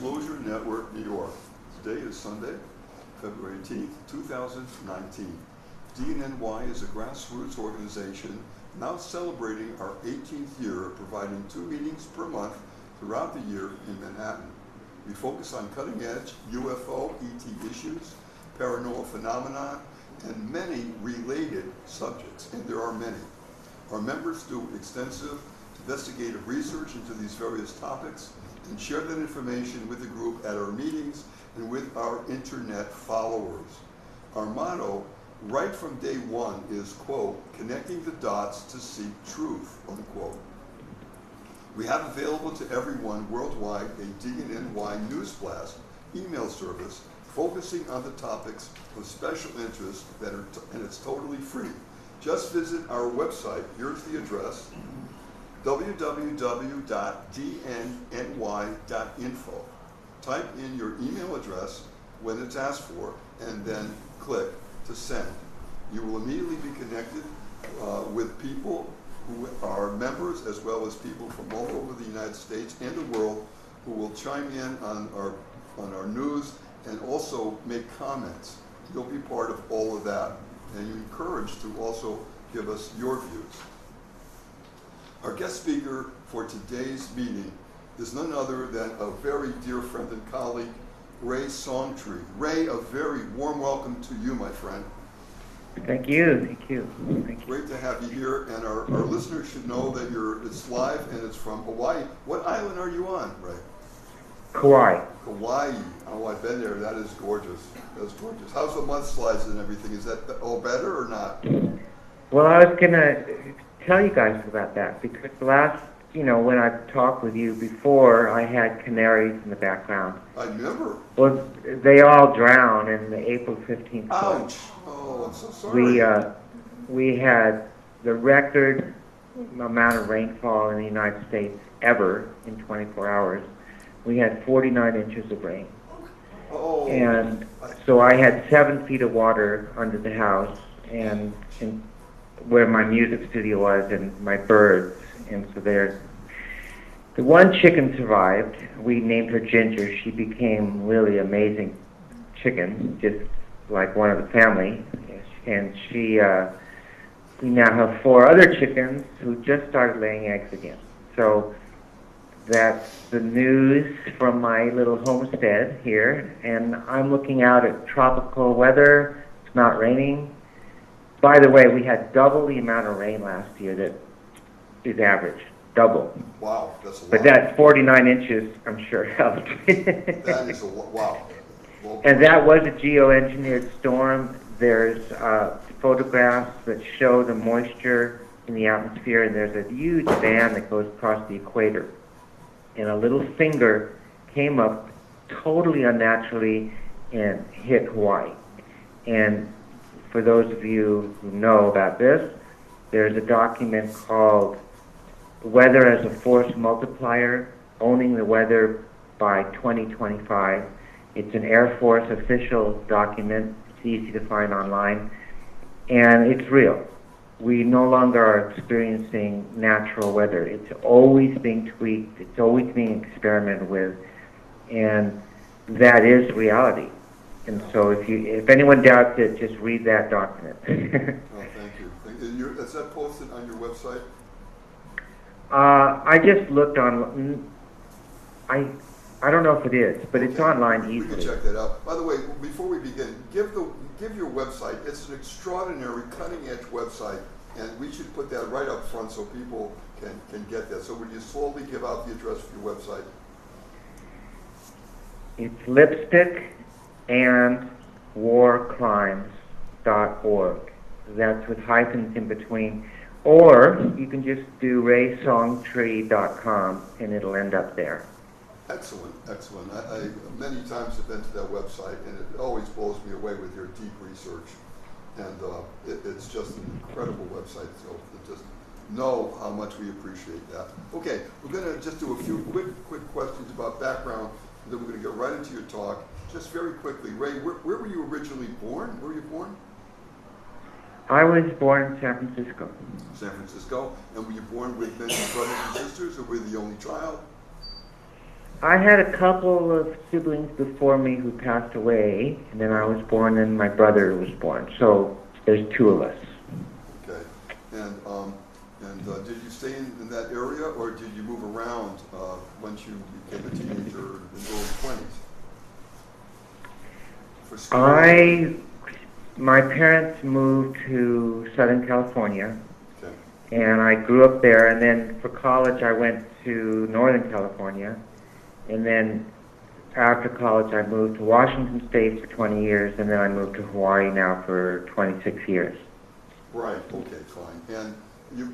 Disclosure Network, New York. Today is Sunday, February 18th, 2019. DNNY is a grassroots organization now celebrating our 18th year of providing 2 meetings per month throughout the year in Manhattan. We focus on cutting-edge UFO, ET issues, paranormal phenomena, and many related subjects, and there are many. Our members do extensive investigative research into these various topics and share that information with the group at our meetings and with our internet followers. Our motto, right from day one, is, quote, connecting the dots to seek truth, unquote. We have available to everyone worldwide a DNNY News Blast email service focusing on the topics of special interest and it's totally free. Just visit our website. Here's the address, www.dnny.info. Type in your email address when it's asked for, and then click to send. You will immediately be connected with people who are members, as well as people from all over the United States and the world, who will chime in on our news and also make comments. You'll be part of all of that, and you're encouraged to also give us your views. Our guest speaker for today's meeting is none other than a very dear friend and colleague, Ray Songtree. Ray, a very warm welcome to you, my friend. Thank you, thank you. Thank you. Great to have you here, and our listeners should know that it's live and it's from Hawaii. What island are you on, Ray? Kauai. Hawaii. Oh, I've been there. That is gorgeous. That's gorgeous. How's the mudslides and everything? Is that all better or not? Well, I was going to tell you guys about that because last, when I talked with you before, I had canaries in the background. I remember. Well, they all drowned in the April 15th flood. Ouch. Oh, I'm so sorry. We had the record amount of rainfall in the United States ever in 24 hours. We had 49 inches of rain. Oh. And so I had 7 feet of water under the house and where my music studio was and my birds. And so the one chicken survived. We named her Ginger. She became really amazing chicken, just like one of the family. And we now have 4 other chickens who just started laying eggs again. So that's the news from my little homestead here. And I'm looking out at tropical weather. It's not raining. By the way, we had double the amount of rain last year that is average. Double. Wow, that's a lot. But that 49 inches, I'm sure, helped. That is a lot. Wow. Well, and that was a geoengineered storm. There's photographs that show the moisture in the atmosphere, and there's a huge band that goes across the equator. And a little finger came up totally unnaturally and hit Hawaii. And for those of you who know about this, there's a document called Weather as a Force Multiplier, Owning the Weather by 2025. It's an Air Force official document. It's easy to find online. And it's real. We no longer are experiencing natural weather. It's always being tweaked. It's always being experimented with. And that is reality. And so if anyone doubts it, just read that document. Oh, thank you. Is that posted on your website? I just looked on. I don't know if it is, but it's online easily. We can check that out. By the way, before we begin, give your website. It's an extraordinary, cutting-edge website, and we should put that right up front so people can get that. So would you slowly give out the address for your website? It's lipstickandwarcrimes.org. That's with hyphens in between. Or you can just do raysongtree.com, and it'll end up there. Excellent, excellent. I many times have been to that website, and it always blows me away with your deep research. And it's just an incredible website, so just know how much we appreciate that. Okay, we're going to just do a few quick questions about background, and then we're going to get right into your talk. Just very quickly, Ray, where were you originally born? Where were you born? I was born in San Francisco. San Francisco. And were you born with many brothers and sisters, or were you the only child? I had a couple of siblings before me who passed away, and then I was born, and my brother was born. So there's two of us. Okay. And did you stay in that area, or did you move around once you became a teenager in the early 20s? For school? My parents moved to Southern California, Okay. and I grew up there. And then for college, I went to Northern California. And then after college, I moved to Washington State for 20 years, and then I moved to Hawaii now for 26 years. Right, okay, fine. And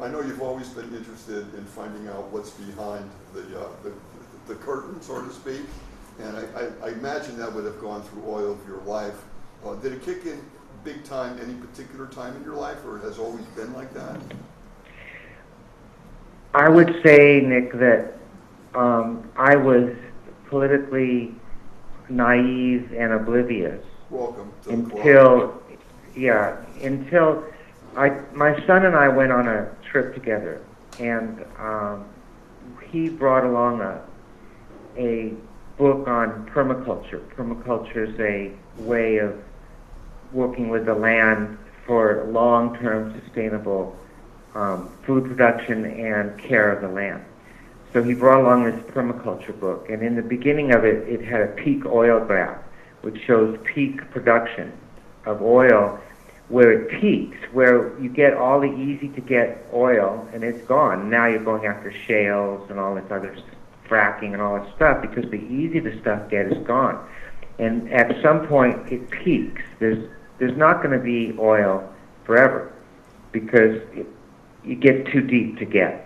I know you've always been interested in finding out what's behind the curtain, so to speak. And I imagine that would have gone through all of your life. Did it kick in big time any particular time in your life, or it has always been like that? I would say, Nick, that I was politically naive and oblivious. Welcome to until my son and I went on a trip together, and he brought along a book on permaculture. Permaculture is a way of working with the land for long-term sustainable food production and care of the land. So he brought along this permaculture book, and in the beginning of it, it had a peak oil graph, which shows peak production of oil, where it peaks, where you get all the easy-to-get oil, and it's gone. Now you're going after shales and all this other fracking and all that stuff, because the easy the stuff get is gone. And at some point, it peaks. There's not going to be oil forever, because it gets too deep to get.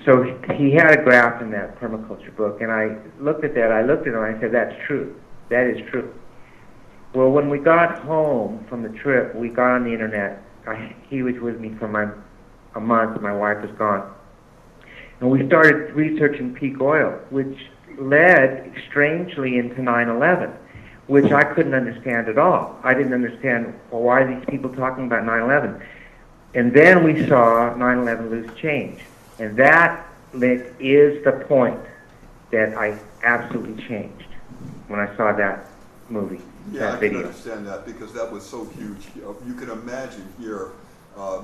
So he had a graph in that permaculture book, and I looked at that. I looked at it, and I said, "That's true. That is true." Well, when we got home from the trip, we got on the internet. He was with me for a month. My wife was gone, and we started researching peak oil, which led strangely into 9/11, which I couldn't understand at all. I didn't understand, well, why are these people talking about 9/11? And then we saw 9/11 lose change. And that is the point that I absolutely changed when I saw that movie, that video. I can understand that, because that was so huge. You can imagine here,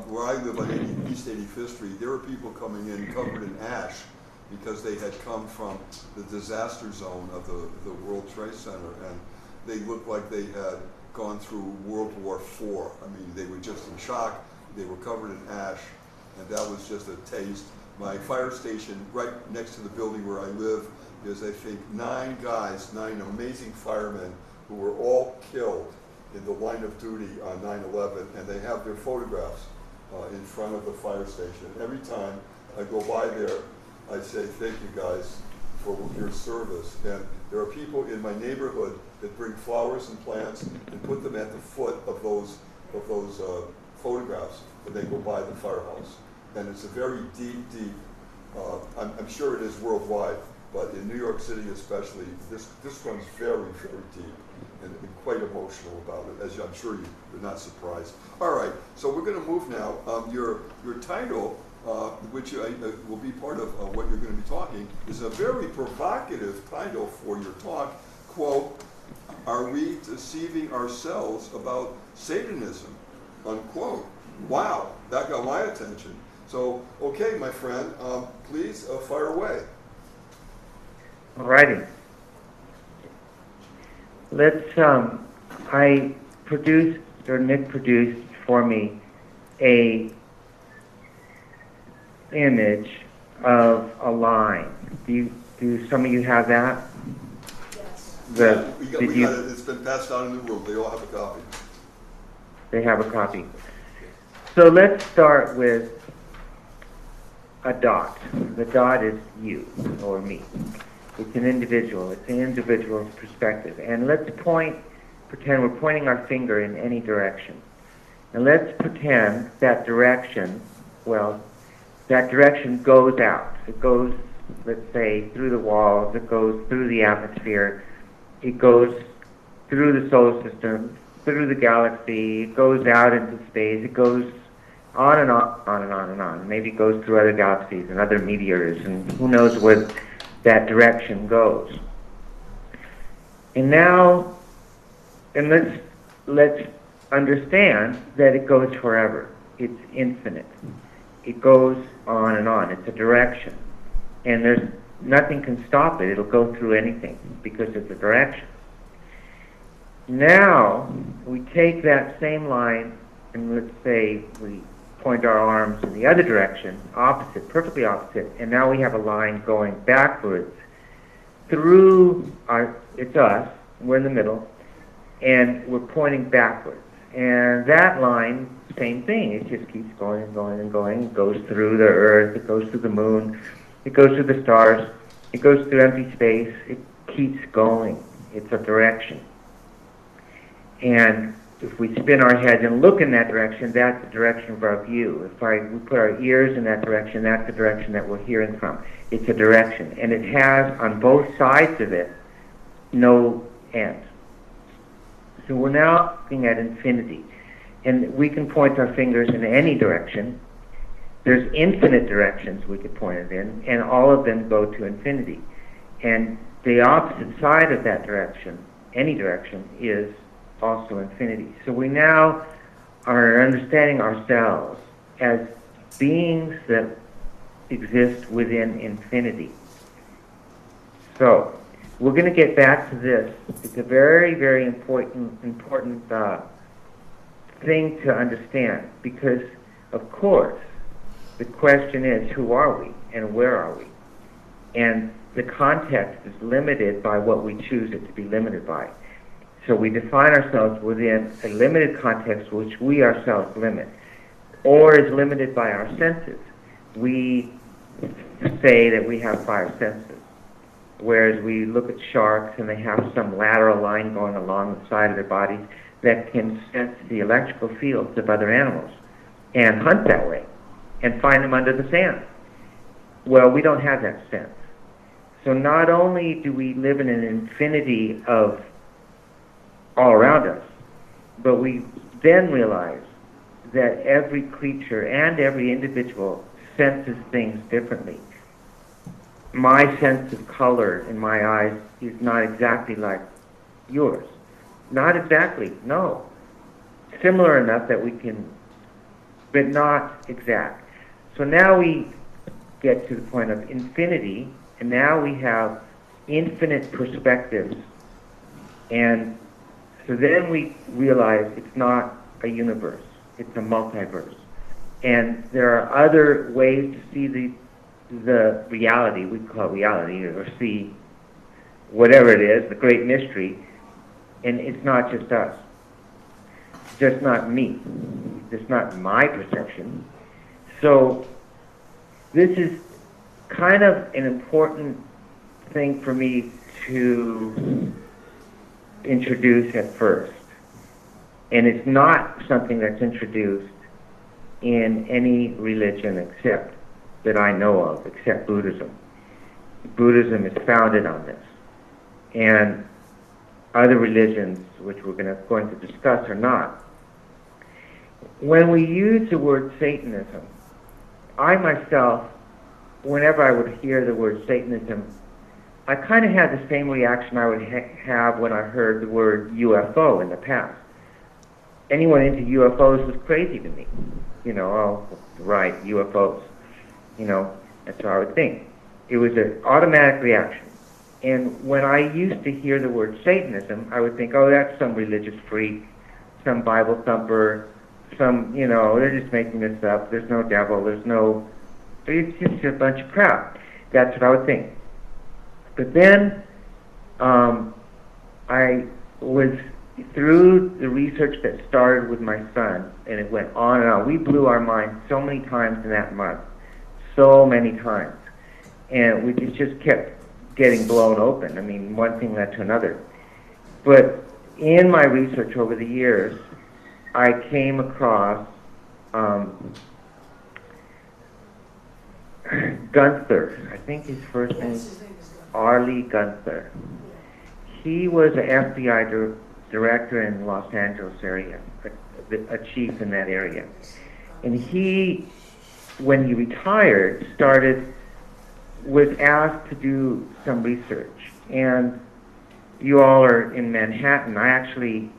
where I live on East 85th Street, there were people coming in covered in ash because they had come from the disaster zone of the World Trade Center, and they looked like they had gone through World War IV. I mean, they were just in shock. They were covered in ash, and that was just a taste. My fire station right next to the building where I live is, I think, 9 amazing firemen who were all killed in the line of duty on 9/11, and they have their photographs in front of the fire station. And every time I go by there, I say, "Thank you guys for your service." And there are people in my neighborhood that bring flowers and plants and put them at the foot of those photographs when they go by the firehouse. And it's a very deep, I'm sure it is worldwide, but in New York City especially, this runs very, very deep, and quite emotional about it, as I'm sure you're not surprised. All right, so we're going to move now. Your title, which will be part of what you're going to be talking, is a very provocative title for your talk. Quote, "Are we deceiving ourselves about Satanism?" Unquote. Wow, that got my attention. So, okay, my friend, please fire away. All righty. Nick produced for me a image of a line. Do some of you have that? Yes. We got it. It's been passed down in the room. They all have a copy. They have a copy. So let's start with a dot. The dot is you or me. It's an individual. It's an individual's perspective. And let's pretend we're pointing our finger in any direction. And let's pretend that direction goes out. It goes, let's say, through the walls. It goes through the atmosphere. It goes through the solar system, through the galaxy. It goes out into space. It goes on and on and on and on and on. Maybe it goes through other galaxies and other meteors, and who knows that direction goes. And now, let's understand that it goes forever. It's infinite. It goes on and on. It's a direction. And there's nothing can stop it. It'll go through anything because it's a direction. Now, we take that same line and let's say we point our arms in the other direction, opposite, perfectly opposite, and now we have a line going backwards through it's us, we're in the middle, and we're pointing backwards. And that line, same thing, it just keeps going and going and going. It goes through the earth, it goes through the moon, it goes through the stars, it goes through empty space, it keeps going. It's a direction. And if we spin our heads and look in that direction, that's the direction of our view. If we put our ears in that direction, that's the direction that we're hearing from. It's a direction. And it has, on both sides of it, no end. So we're now looking at infinity. And we can point our fingers in any direction. There's infinite directions we could point it in, and all of them go to infinity. And the opposite side of that direction, any direction, is also infinity. So we now are understanding ourselves as beings that exist within infinity. So we're going to get back to this. It's a very, very important thing to understand, because of course the question is, who are we and where are we? And the context is limited by what we choose it to be limited by. So we define ourselves within a limited context which we ourselves limit, or is limited by our senses. We say that we have 5 senses, whereas we look at sharks and they have some lateral line going along the side of their bodies that can sense the electrical fields of other animals and hunt that way and find them under the sand. Well, we don't have that sense. So not only do we live in an infinity of all around us, but we then realize that every creature and every individual senses things differently. My sense of color in my eyes is not exactly like yours. Not exactly, no. Similar enough that we can, but not exact. So now we get to the point of infinity, and now we have infinite perspectives. And so then we realize it's not a universe, it's a multiverse. And there are other ways to see the reality, we call it reality, or see whatever it is, the great mystery, and it's not just us. It's just not me. It's not my perception. So this is kind of an important thing for me to introduce at first. And it's not something that's introduced in any religion except that I know of, except Buddhism. Buddhism is founded on this. And other religions, which we're going to discuss, are not. When we use the word Satanism, I myself, whenever I would hear the word Satanism, I kind of had the same reaction I would have when I heard the word UFO in the past. Anyone into UFOs was crazy to me. You know, oh, right, UFOs. You know, that's what I would think. It was an automatic reaction. And when I used to hear the word Satanism, I would think, oh, that's some religious freak, some Bible thumper, some, you know, they're just making this up. There's no devil. It's just a bunch of crap. That's what I would think. But then I was, through the research that started with my son, and it went on and on. We blew our minds so many times in that month. So many times. And we just kept getting blown open. I mean, one thing led to another. But in my research over the years, I came across Gunther. I think his first name is Arlie Gunther. He was an FBI director in Los Angeles area, a chief in that area. And he, when he retired, started was asked to do some research. And you all are in Manhattan. I actually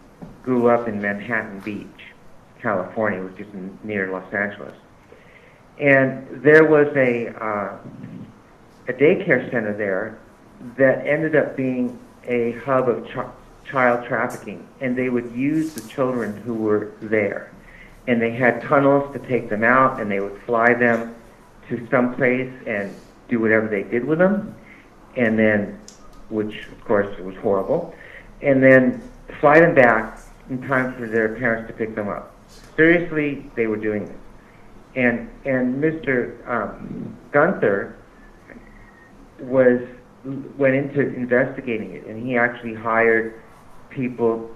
grew up in Manhattan Beach, California, which is near Los Angeles. And there was a daycare center there that ended up being a hub of child trafficking, and they would use the children who were there. And they had tunnels to take them out, and they would fly them to some place and do whatever they did with them, and then, which of course was horrible, and then fly them back in time for their parents to pick them up. Seriously, they were doing this. And Mr. Gunther went into investigating it, and he actually hired people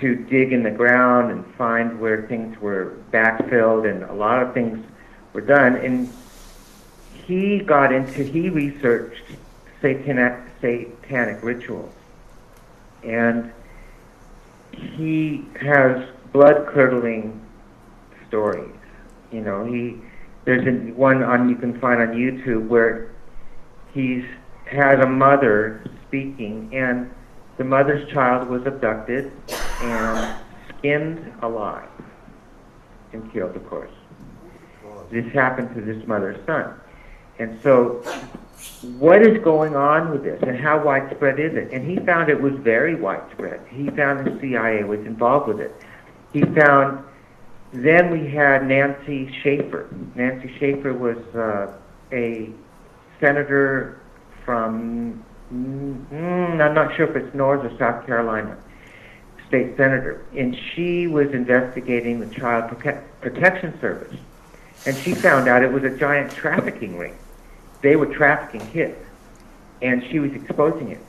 to dig in the ground and find where things were backfilled, and a lot of things were done. And he researched satanic rituals, and he has blood-curdling stories. You know, there's one you can find on YouTube where he's had a mother speaking, and the mother's child was abducted and skinned alive and killed, of course. This happened to this mother's son. And so, what is going on with this, and how widespread is it? And he found it was very widespread. He found the CIA was involved with it. He found, then we had Nancy Schaefer. Nancy Schaefer was a senator from, I'm not sure if it's North or South Carolina, state senator. And she was investigating the Child Protection Service. And she found out it was a giant trafficking ring. They were trafficking kids, and she was exposing it.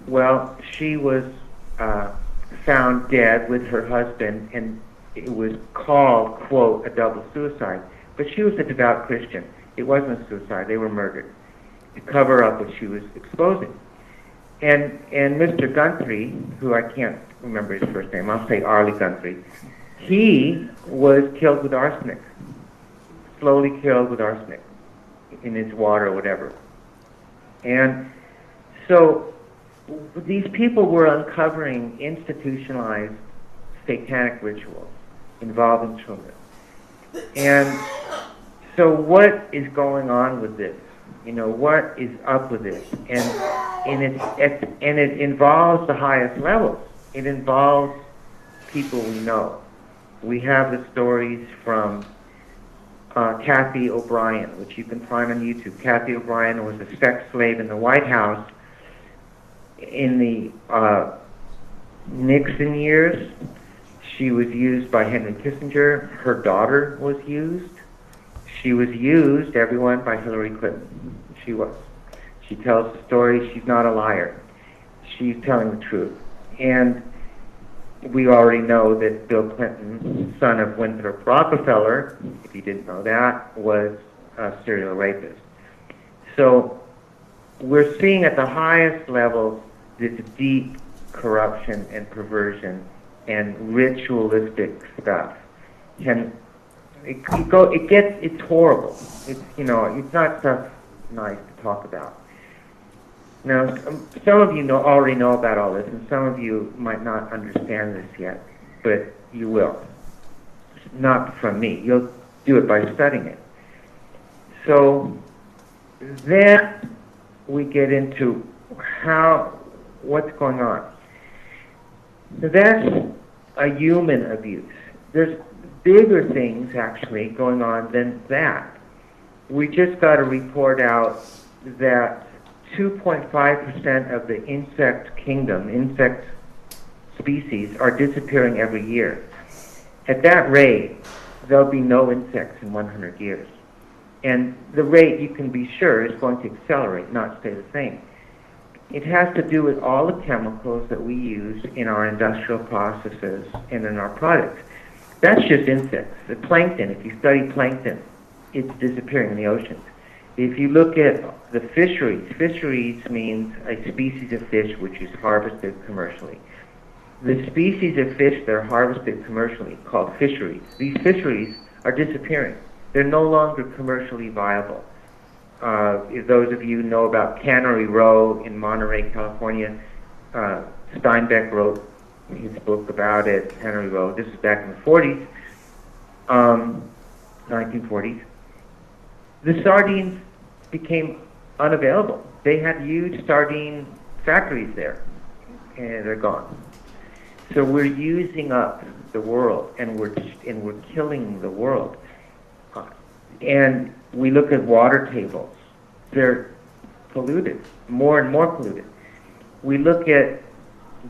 Well, she was found dead with her husband, and it was called, quote, a double suicide. But she was a devout Christian. It wasn't a suicide. They were murdered to cover up what she was exposing. And Mr. Guntry, who I can't remember his first name, I'll say Arlie Guntry, he was killed with arsenic, slowly killed with arsenic in his water or whatever. And so these people were uncovering institutionalized satanic rituals involving children. And so what is going on with this? You know, what is up with this? And it involves the highest levels. It involves people we know. We have the stories from Kathy O'Brien, which you can find on YouTube. Kathy O'Brien was a sex slave in the White House in the Nixon years. She was used by Henry Kissinger. Her daughter was used. She was used, everyone, by Hillary Clinton. She was. She tells the story. She's not a liar. She's telling the truth. And we already know that Bill Clinton, son of Winthrop Rockefeller, if you didn't know that, was a serial rapist. So we're seeing at the highest level this deep corruption and perversion and ritualistic stuff. And it's horrible. It's not stuff nice to talk about. Now, some of you already know about all this, and some of you might not understand this yet, but you will. Not from me. You'll do it by studying it. So then we get into what's going on. So that's a human abuse. There's bigger things, actually, going on than that. We just got a report out that 2.5% of the insect kingdom, insect species, are disappearing every year. At that rate, there'll be no insects in 100 years. And the rate, you can be sure, is going to accelerate, not stay the same. It has to do with all the chemicals that we use in our industrial processes and in our products. That's just insects. The plankton, if you study plankton, it's disappearing in the oceans. If you look at the fisheries means a species of fish which is harvested commercially. The species of fish that are harvested commercially, called fisheries, these fisheries are disappearing. They're no longer commercially viable. those of you who know about Cannery Row in Monterey, California, Steinbeck wrote his book about it, Cannery Row. This is back in the 40s, 1940s. The sardines became unavailable. They had huge sardine factories there, and they're gone. So we're using up the world, and we're killing the world. And we look at water tables; they're polluted, more and more polluted. We look at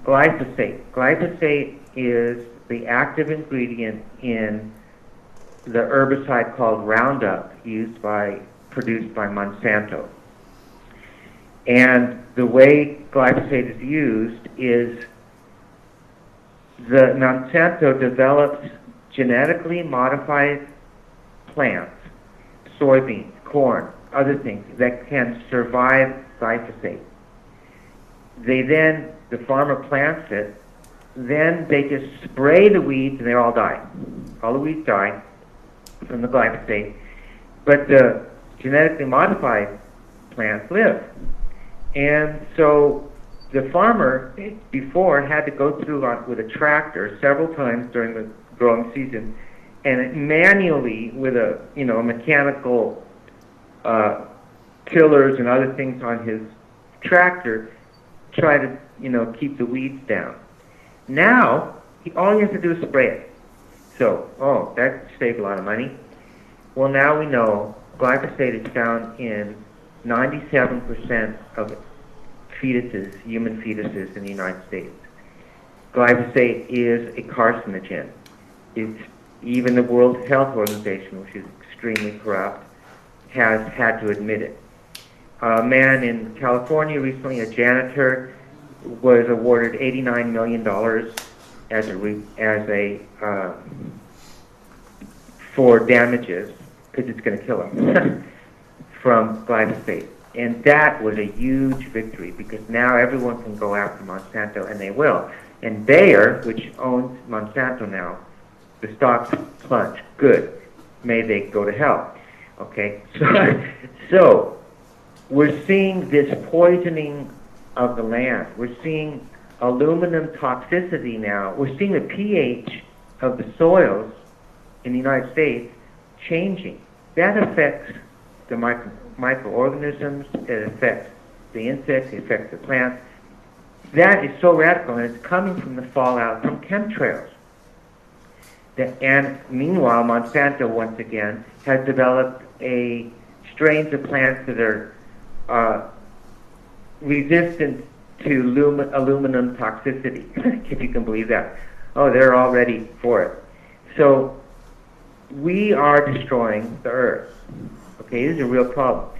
glyphosate. Glyphosate is the active ingredient in the herbicide called Roundup, produced by Monsanto. And the way glyphosate is used is the Monsanto develops genetically modified plants, soybeans, corn, other things that can survive glyphosate. The farmer plants it, then they just spray the weeds and they all die. All the weeds die from the glyphosate, but the genetically modified plants live. And so the farmer before had to go through with a tractor several times during the growing season, and manually with a mechanical tillers and other things on his tractor try to keep the weeds down. Now all he has to do is spray it. So that saved a lot of money. Well, now we know glyphosate is found in 97% of fetuses, human fetuses in the United States. Glyphosate is a carcinogen. Even the World Health Organization, which is extremely corrupt, has had to admit it. A man in California recently, a janitor, was awarded $89 million for damages because it's going to kill him from glyphosate. And that was a huge victory because now everyone can go after Monsanto, and they will. And Bayer, which owns Monsanto now, the stocks plunge. Good. May they go to hell. Okay? So we're seeing this poisoning of the land. We're seeing aluminum toxicity now. We're seeing the pH of the soils in the United States changing. That affects the microorganisms, it affects the insects, it affects the plants. That is so radical, and it's coming from the fallout from chemtrails. And meanwhile, Monsanto, once again, has developed strains of plants that are resistant to aluminum toxicity, if you can believe that. Oh, they're all ready for it. So we are destroying the earth. Okay, this is a real problem.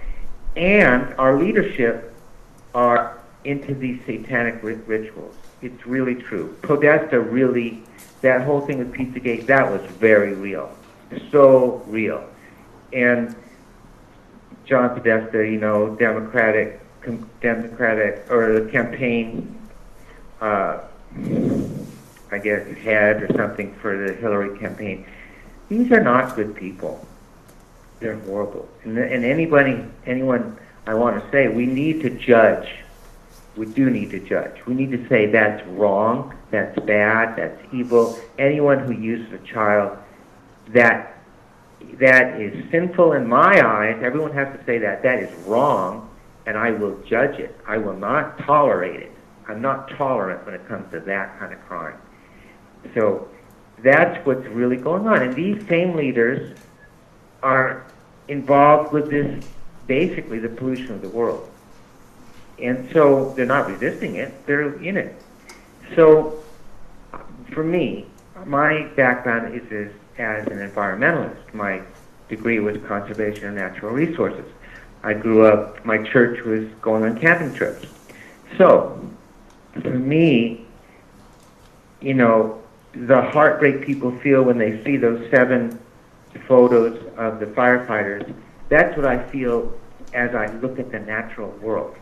And our leadership are into these satanic rituals. It's really true. Podesta really, that whole thing with Pizzagate, that was very real. So real. And John Podesta, Democratic, or the campaign, I guess, head or something for the Hillary campaign. These are not good people. They're horrible. And anyone I want to say, we need to judge. We do need to judge. We need to say that's wrong, that's bad, that's evil. Anyone who uses a child, that is sinful in my eyes. Everyone has to say that. That is wrong, and I will judge it. I will not tolerate it. I'm not tolerant when it comes to that kind of crime. So that's what's really going on. And these same leaders are involved with this, basically the pollution of the world. And so they're not resisting it, they're in it. So for me, my background is as an environmentalist. My degree was conservation of natural resources. I grew up, my church was going on camping trips. So for me, the heartbreak people feel when they see those 7 photos of the firefighters, that's what I feel as I look at the natural world.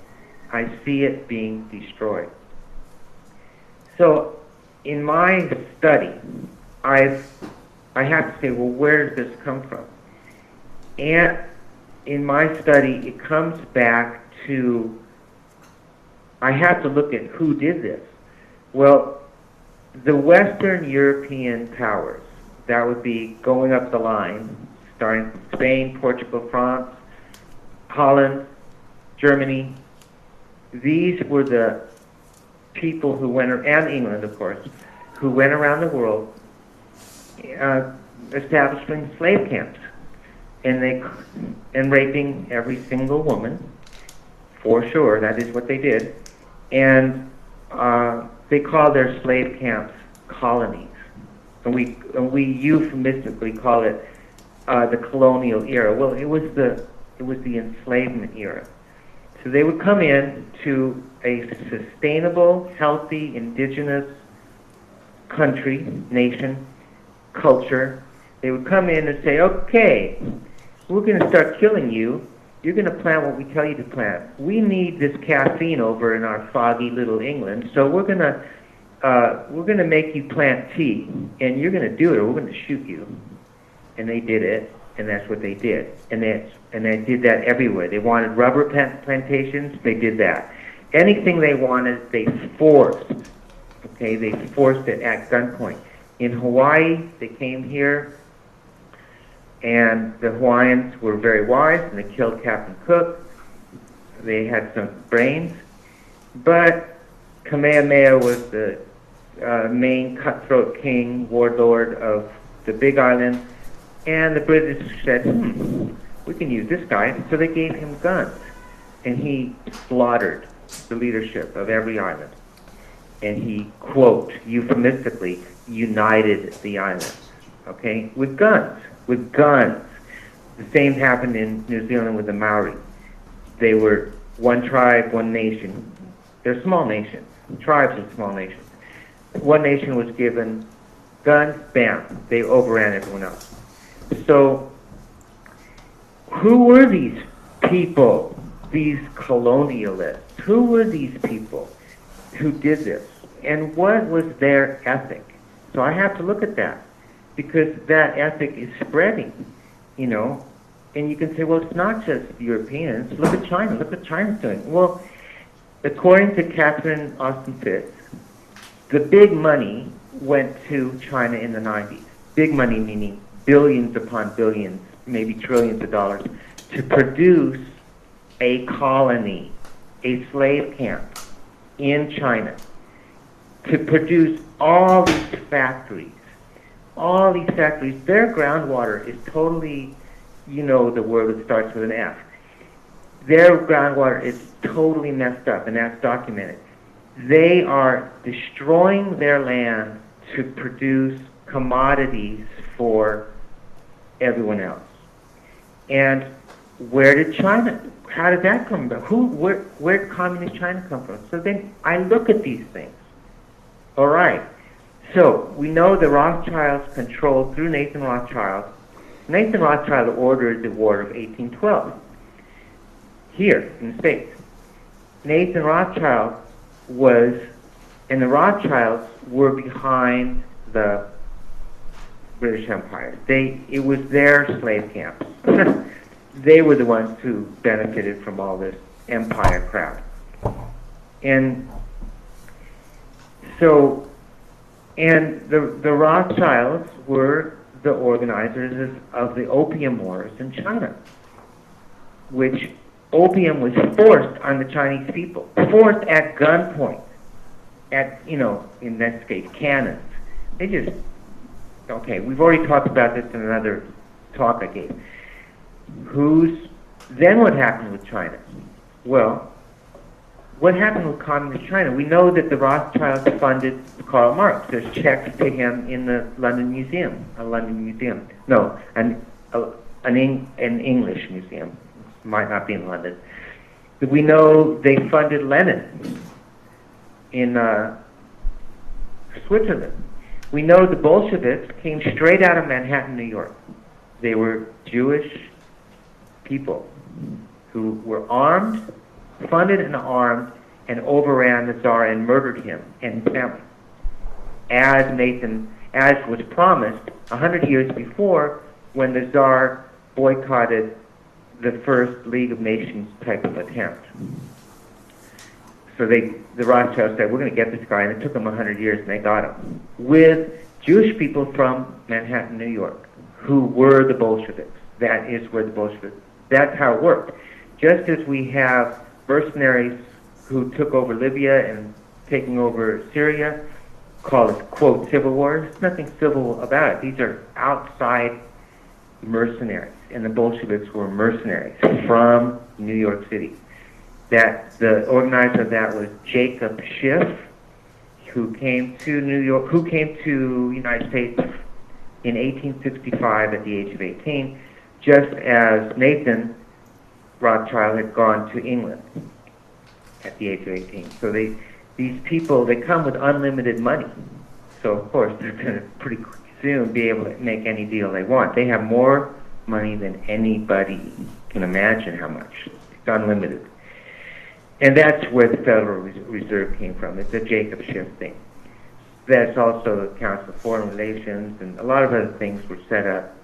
I see it being destroyed. So in my study, I have to say, well, where does this come from? And in my study, it comes back to, I have to look at who did this. Well, the Western European powers, that would be going up the line, starting from Spain, Portugal, France, Holland, Germany. These were the people who went, and England, of course, who went around the world establishing slave camps, and raping every single woman, for sure. That is what they did, and they call their slave camps colonies, and we euphemistically call it the colonial era. Well, it was the enslavement era. So they would come in to a sustainable, healthy, indigenous country, nation, culture. They would come in and say, okay, we're going to start killing you. You're going to plant what we tell you to plant. We need this caffeine over in our foggy little England, so we're going to make you plant tea, and you're going to do it, or we're going to shoot you. And they did it, and that's what they did. And they did that everywhere. They wanted rubber plantations, they did that. Anything they wanted, they forced. Okay, they forced it at gunpoint. In Hawaii, they came here, and the Hawaiians were very wise, and they killed Captain Cook. They had some brains, but Kamehameha was the main cutthroat king, warlord of the Big Island, and the British said, we can use this guy, so they gave him guns, and he slaughtered the leadership of every island, and he, quote, euphemistically, united the islands, okay, with guns. The same happened in New Zealand with the Maori. They were one tribe, one nation. They're small nations, tribes of small nations. One nation was given guns, bam, they overran everyone else. So, who were these people, these colonialists? Who were these people who did this? And what was their ethic? So I have to look at that, because that ethic is spreading, you know. And you can say, well, it's not just Europeans. Look at China. Look what China's doing. Well, according to Catherine Austin Fitts, the big money went to China in the 90s. Big money meaning billions upon billions, maybe trillions of dollars, to produce a colony, a slave camp in China, to produce all these factories. All these factories, their groundwater is totally, you know the word that starts with an F. Their groundwater is totally messed up, and that's documented. They are destroying their land to produce commodities for everyone else. And where did China, how did that come about? Where did communist China come from? So then I look at these things. All right. So we know the Rothschilds controlled through Nathan Rothschild. Nathan Rothschild ordered the War of 1812 here in the States. Nathan Rothschild and the Rothschilds were behind the British Empire. It was their slave camps. They were the ones who benefited from all this empire crap. And so, and the Rothschilds were the organizers of the Opium Wars in China, which opium was forced on the Chinese people, forced at gunpoint, at, you know, in this case, cannons. They just, okay, we've already talked about this in another talk I gave. Then what happened with China? Well, what happened with communist China? We know that the Rothschilds funded Karl Marx. There's checks to him in the London Museum, No, an English museum. Might not be in London. But we know they funded Lenin in Switzerland. We know the Bolsheviks came straight out of Manhattan, New York. They were Jewish people who were armed, funded and armed, and overran the Tsar and murdered him and his family. As was promised 100 years before, when the Tsar boycotted the first League of Nations type of attempt. So the Rothschilds said, we're going to get this guy, and it took them 100 years, and they got him, with Jewish people from Manhattan, New York, who were the Bolsheviks. That is where the Bolsheviks, that's how it worked. Just as we have mercenaries who took over Libya and taking over Syria, call it, quote, civil war. There's nothing civil about it. These are outside mercenaries, and the Bolsheviks were mercenaries from New York City. That the organizer of that was Jacob Schiff, who came to United States in 1865 at the age of 18, just as Nathan Rothschild had gone to England at the age of 18. So these people, they come with unlimited money. So of course they're going to pretty soon be able to make any deal they want. They have more money than anybody can imagine how much. It's unlimited. And that's where the Federal Reserve came from. It's a Jacob Schiff thing. That's also the Council of Foreign Relations, and a lot of other things were set up.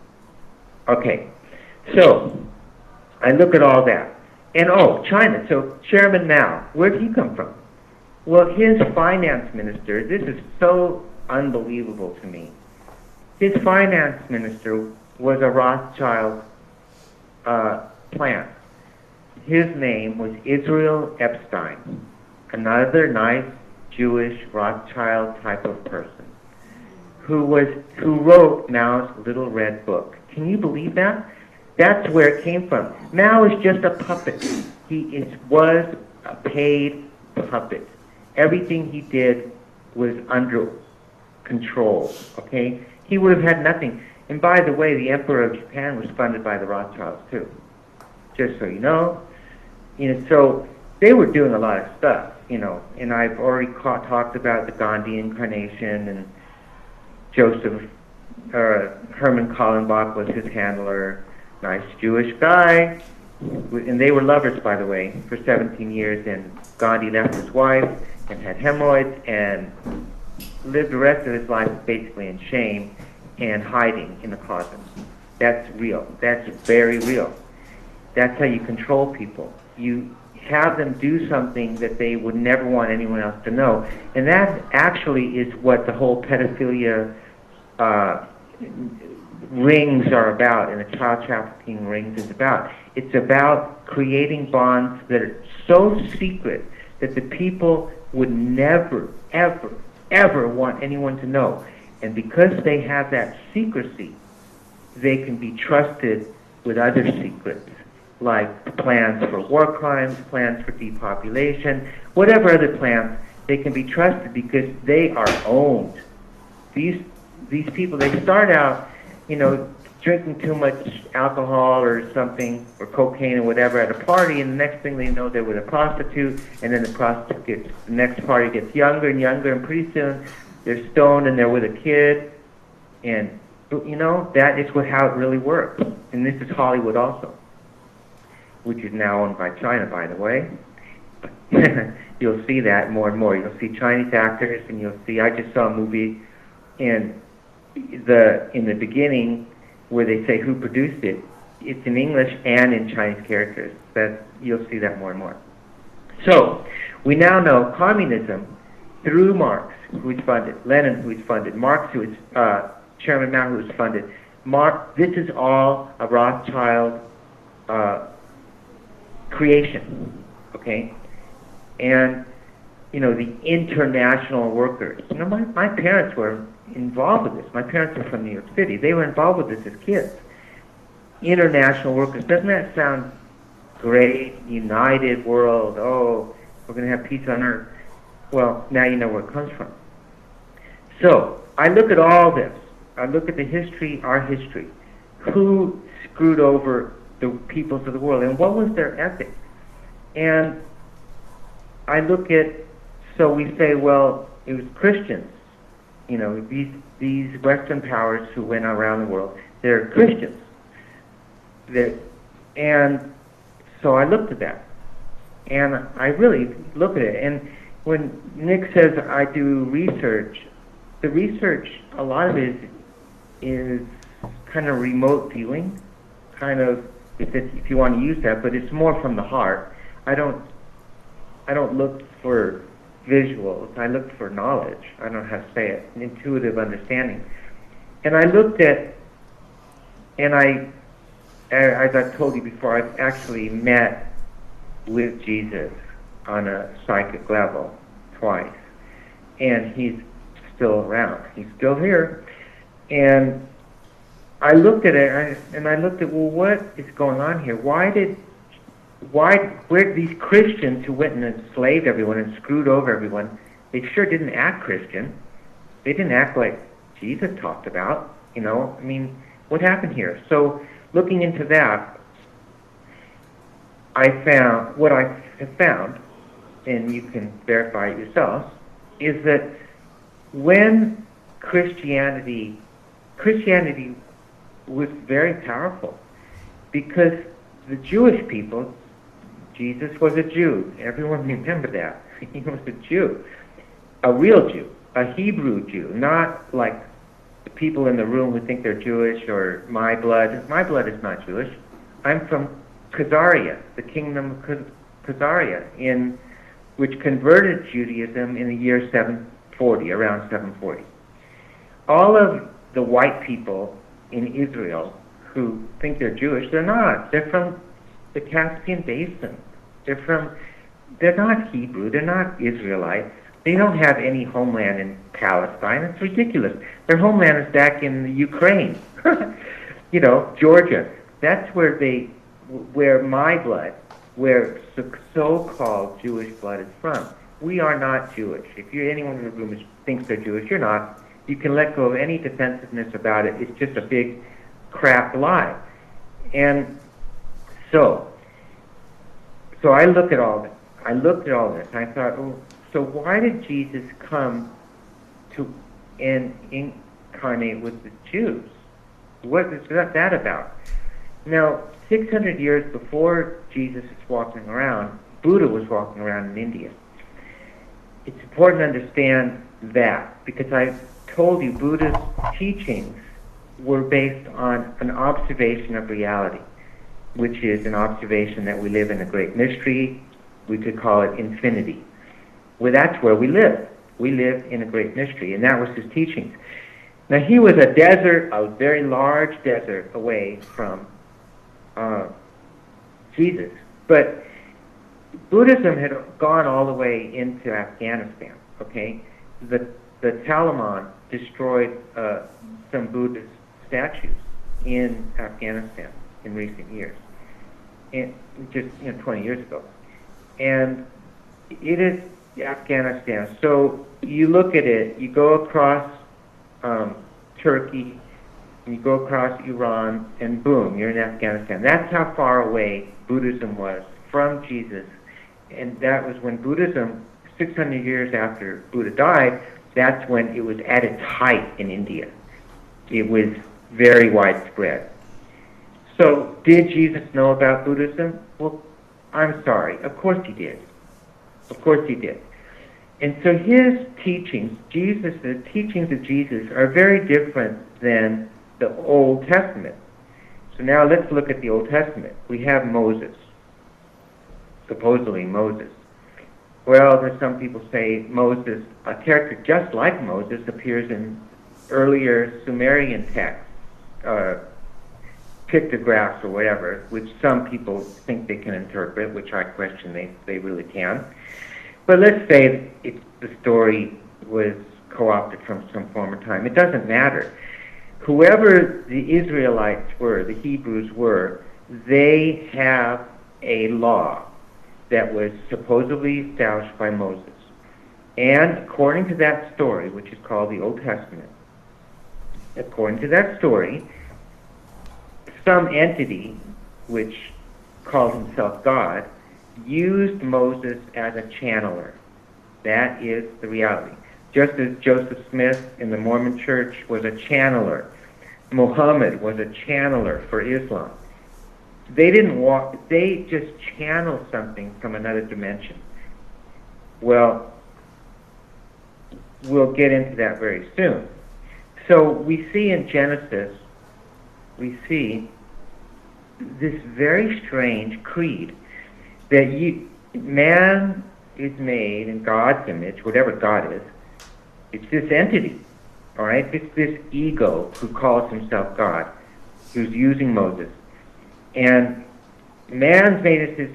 Okay, so I look at all that. And China. So Chairman Mao, where did he come from? Well, his finance minister, this is so unbelievable to me. His finance minister was a Rothschild plant. His name was Israel Epstein, another nice Jewish Rothschild type of person, who wrote Mao's Little Red Book. Can you believe that? That's where it came from. Mao is just a puppet. He was a paid puppet. Everything he did was under control, okay? He would have had nothing. And by the way, the Emperor of Japan was funded by the Rothschilds too, just so you know. So they were doing a lot of stuff, and I've already talked about the Gandhi incarnation, and Herman Kallenbach was his handler, nice Jewish guy, and they were lovers, by the way, for 17 years, and Gandhi left his wife and had hemorrhoids and lived the rest of his life basically in shame and hiding in the closet. That's real. That's very real. That's how you control people. You have them do something that they would never want anyone else to know. And that actually is what the whole pedophilia rings are about, and the child trafficking rings is about. It's about creating bonds that are so secret that the people would never, ever, ever want anyone to know. And because they have that secrecy, they can be trusted with other secrets, like plans for war crimes, plans for depopulation, whatever other plans. They can be trusted because they are owned. These people, they start out, drinking too much alcohol or something, or cocaine or whatever at a party, and the next thing they know, they're with a prostitute, and then the next party gets younger and younger, and pretty soon they're stoned and they're with a kid, and that is how it really works. And this is Hollywood also, which is now owned by China, by the way. You'll see that more and more. You'll see Chinese actors, and you'll see. I just saw a movie in the beginning where they say who produced it. It's in English and in Chinese characters. You'll see that more and more. So we now know communism through Marx, who is funded, Lenin, who is funded, Marx, who is Chairman Mao, who is funded. This is all a Rothschild creation, okay? And the international workers. My parents were involved with this. My parents are from New York City. They were involved with this as kids. International workers. Doesn't that sound great? United world. Oh, we're going to have peace on earth. Well, now you know where it comes from. So I look at all this. I look at the history, our history. Who screwed over the peoples of the world, and what was their ethic? And I look at, so we say, well, it was Christians. These Western powers who went around the world, they're Christians. And so I looked at that. And I really look at it. And when Nick says I do research, the research, a lot of it is kind of remote viewing, kind of if you want to use that, but it's more from the heart. I don't look for visuals. I look for knowledge. I don't know how to say it, an intuitive understanding. And I looked at, and as I've told you before, I've actually met with Jesus on a psychic level twice. And he's still around. He's still here. And I looked at it, and I looked at, well, what is going on here? Where these Christians who went and enslaved everyone and screwed over everyone, they sure didn't act Christian. They didn't act like Jesus talked about, I mean, what happened here? So looking into that, what I have found, and you can verify it yourself, is that when Christianity was very powerful, because the Jewish people, Jesus was a Jew. Everyone remember that. He was a Jew, a real Jew, a Hebrew Jew, not like the people in the room who think they're Jewish or my blood. My blood is not Jewish. I'm from Khazaria, the kingdom of Khazaria, which converted Judaism in the year 740, around 740. All of the white people in Israel who think they're Jewish, they're not. They're from the Caspian Basin. They're not Hebrew. They're not Israelites. They don't have any homeland in Palestine. It's ridiculous. Their homeland is back in the Ukraine, Georgia. That's where my blood, where so-called Jewish blood is from. We are not Jewish. If anyone in the room thinks they're Jewish, you're not. You can let go of any defensiveness about it. It's just a big crap lie. And so I looked at all this. I thought, so why did Jesus come to and incarnate with the Jews? What is that about? Now, 600 years before Jesus was walking around, Buddha was walking around in India. It's important to understand that, because I told you Buddha's teachings were based on an observation of reality, which is an observation that we live in a great mystery. We could call it infinity. Well, that's where we live. We live in a great mystery, and that was his teachings. Now, he was a very large desert away from Jesus. But Buddhism had gone all the way into Afghanistan, okay? The Taliban destroyed some Buddhist statues in Afghanistan in recent years, and just 20 years ago. And it is Afghanistan. So you look at it, you go across Turkey, and you go across Iran, and boom, you're in Afghanistan. That's how far away Buddhism was from Jesus. And that was when Buddhism, 600 years after Buddha died, that's when it was at its height in India. It was very widespread. So did Jesus know about Buddhism? Well, I'm sorry. Of course he did. Of course he did. And so his teachings, the teachings of Jesus, are very different than the Old Testament. So now let's look at the Old Testament. We have Moses, supposedly Moses. Well, there's some people say Moses, a character just like Moses, appears in earlier Sumerian texts, pictographs or whatever, which some people think they can interpret, which I question they really can. But let's say the story was co-opted from some former time. It doesn't matter. Whoever the Israelites were, the Hebrews were, they have a law that was supposedly established by Moses. And according to that story, which is called the Old Testament, according to that story, some entity, which called himself God, used Moses as a channeler. That is the reality. Just as Joseph Smith in the Mormon Church was a channeler, Muhammad was a channeler for Islam. They didn't walk, they just channeled something from another dimension. Well, we'll get into that very soon. So we see in Genesis, we see this very strange creed that man is made in God's image, whatever God is. It's this entity, all right? It's this ego who calls himself God, who's using Moses. And man's made us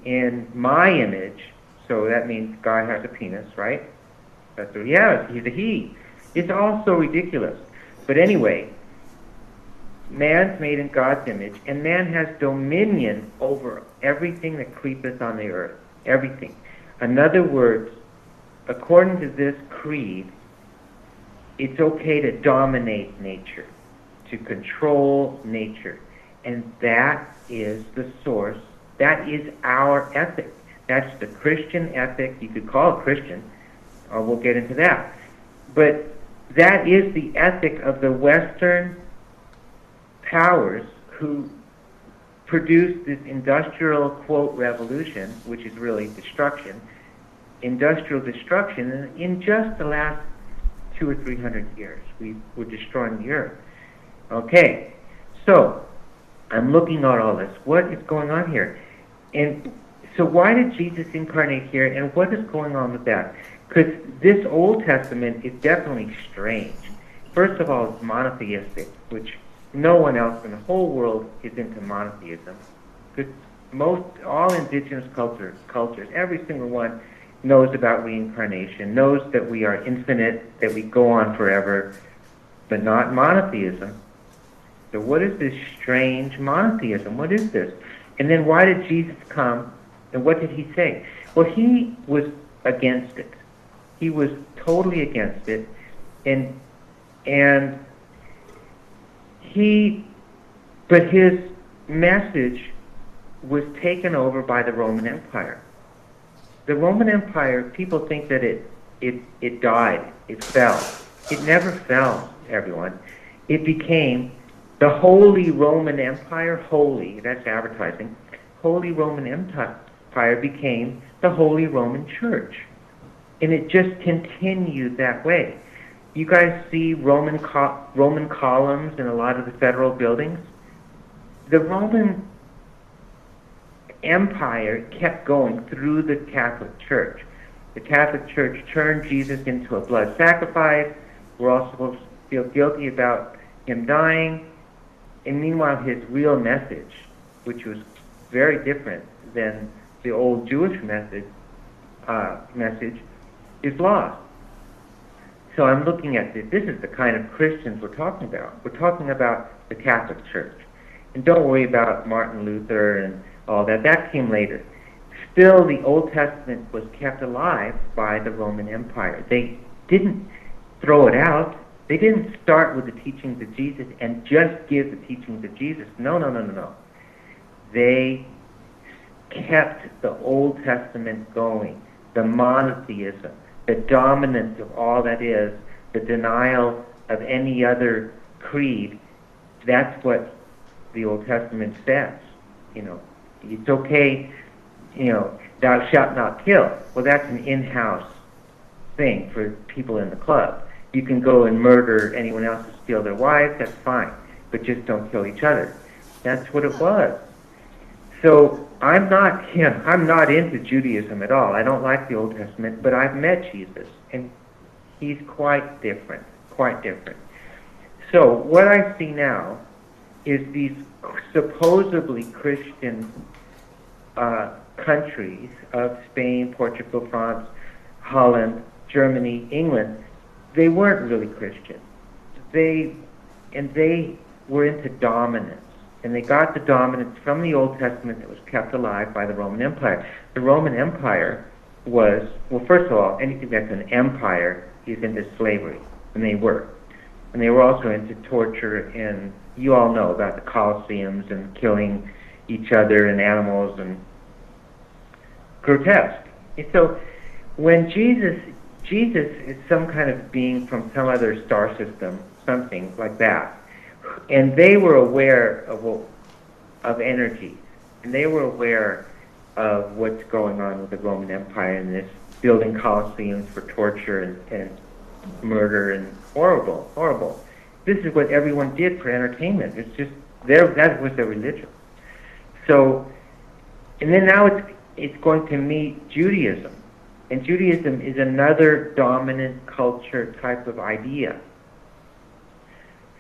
in my image, so that means God has a penis, right? That's what he has. He's a he. It's all so ridiculous. But anyway, man's made in God's image, and man has dominion over everything that creepeth on the earth. Everything. In other words, according to this creed, it's okay to dominate nature, to control nature. And that is the source. That is our ethic. That's the Christian ethic. You could call it Christian. We'll get into that. But that is the ethic of the Western powers who produced this industrial, quote, revolution, which is really destruction, industrial destruction. And in just the last 200 or 300 years, we're destroying the earth. Okay, so I'm looking at all this. What is going on here? And so why did Jesus incarnate here, and what is going on with that? Because this Old Testament is definitely strange. First of all, it's monotheistic, which no one else in the whole world is into monotheism. Because all indigenous cultures, every single one knows about reincarnation, knows that we are infinite, that we go on forever, but not monotheism. So what is this strange monotheism? What is this? And then why did Jesus come, and what did he say? Well, he was against it. He was totally against it, but his message was taken over by the Roman Empire. The Roman Empire, people think that it died, it fell. It never fell, everyone. It became the Holy Roman Empire. Holy, that's advertising. Holy Roman Empire became the Holy Roman Church. And it just continued that way. You guys see Roman columns in a lot of the federal buildings? The Roman Empire kept going through the Catholic Church. The Catholic Church turned Jesus into a blood sacrifice. We're all supposed to feel guilty about him dying. And meanwhile, his real message, which was very different than the old Jewish message, is lost. So I'm looking at this. This is the kind of Christians we're talking about. We're talking about the Catholic Church. And don't worry about Martin Luther and all that. That came later. Still, the Old Testament was kept alive by the Roman Empire. They didn't throw it out. They didn't start with the teachings of Jesus and just give the teachings of Jesus. No. They kept the Old Testament going. The monotheism, the dominance of all that is, the denial of any other creed. That's what the Old Testament says. It's okay, thou shalt not kill. Well, that's an in-house thing for people in the club. You can go and murder anyone else and steal their wives, that's fine. But just don't kill each other. That's what it was. So I'm not into Judaism at all. I don't like the Old Testament, but I've met Jesus, and he's quite different. So what I see now is these supposedly Christian countries of Spain, Portugal, France, Holland, Germany, England. They weren't really Christian. They were into dominance. And they got the dominance from the Old Testament that was kept alive by the Roman Empire. The Roman Empire was, well, first of all, anything that's an empire is into slavery. And they were. And they were also into torture, and you all know about the Colosseums and killing each other and animals and grotesque. And so when Jesus is some kind of being from some other star system, something like that, and they were aware of energy, and they were aware of what's going on with the Roman Empire and this building Colosseums for torture and murder and horrible. This is what everyone did for entertainment. It's just that was their religion. So, and then now it's going to meet Judaism. And Judaism is another dominant culture type of idea.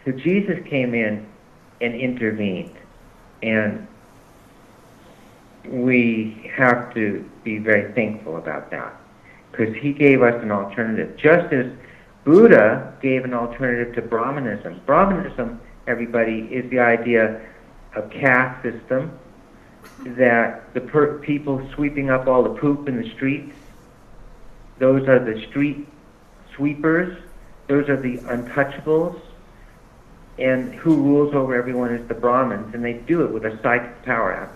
So Jesus came in and intervened. And we have to be very thankful about that, because he gave us an alternative. Just as Buddha gave an alternative to Brahmanism. Brahmanism, everybody, is the idea of caste system, that the people sweeping up all the poop in the streets, those are the street sweepers, those are the untouchables, and who rules over everyone is the Brahmins, and they do it with a psychic power,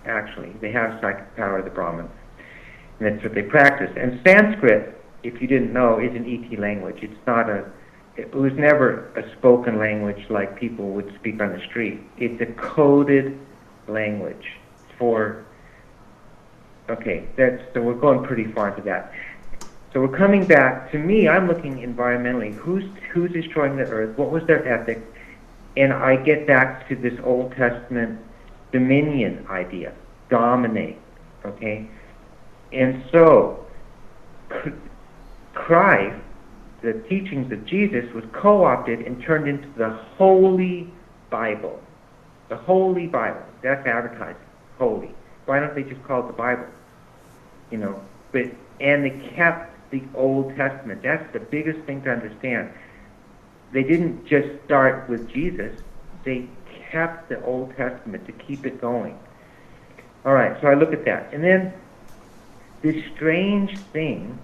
actually. They have psychic power, the Brahmins, and that's what they practice. And Sanskrit, if you didn't know, is an ET language. It was never a spoken language like people would speak on the street. It's a coded language for, okay, so we're going pretty far into that. So we're coming back, to me, I'm looking environmentally, who's destroying the earth, what was their ethic, and I get back to this Old Testament dominion idea, dominate, okay? And so, Christ, the teachings of Jesus, was co-opted and turned into the Holy Bible. The Holy Bible. That's advertised, holy. Why don't they just call it the Bible? You know, and they kept the Old Testament. That's the biggest thing to understand. They didn't just start with Jesus. They kept the Old Testament to keep it going. All right, so I look at that. And then this strange thing,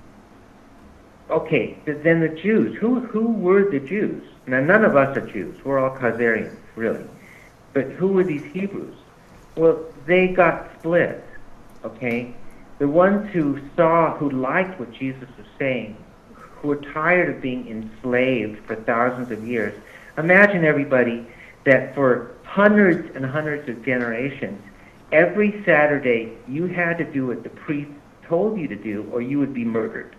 okay, then the Jews. Who were the Jews? Now, none of us are Jews. We're all Khazarians, really. But who were these Hebrews? Well, they got split, okay? The ones who liked what Jesus was saying, who were tired of being enslaved for thousands of years. Imagine, everybody, that for hundreds and hundreds of generations, every Saturday you had to do what the priest told you to do, or you would be murdered.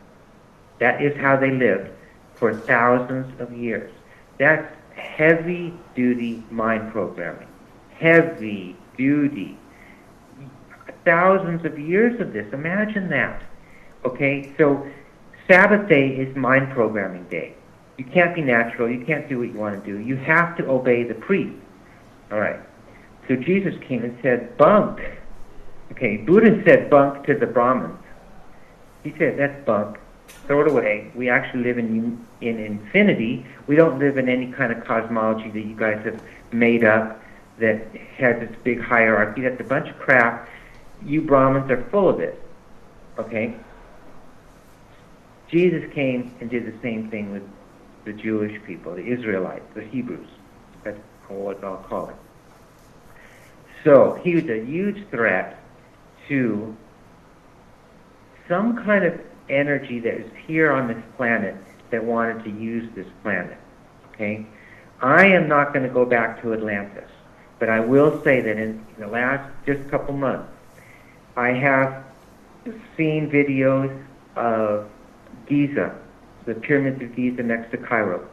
That is how they lived for thousands of years. That's heavy-duty mind programming. Heavy-duty. Thousands of years of this. Imagine that. Okay, so Sabbath day is mind programming day. You can't be natural. You can't do what you want to do. You have to obey the priest. All right. So Jesus came and said, bunk. Okay, Buddha said bunk to the Brahmins. He said, that's bunk. Throw it away. We actually live in infinity. We don't live in any kind of cosmology that you guys have made up that has this big hierarchy. That's a bunch of crap. You Brahmins are full of it. Okay? Jesus came and did the same thing with the Jewish people, the Israelites, the Hebrews. That's what I'll call it. So he was a huge threat to some kind of energy that is here on this planet that wanted to use this planet. Okay? I am not going to go back to Atlantis, but I will say that in the last just couple months, I have seen videos of Giza, the pyramids of Giza next to Cairo.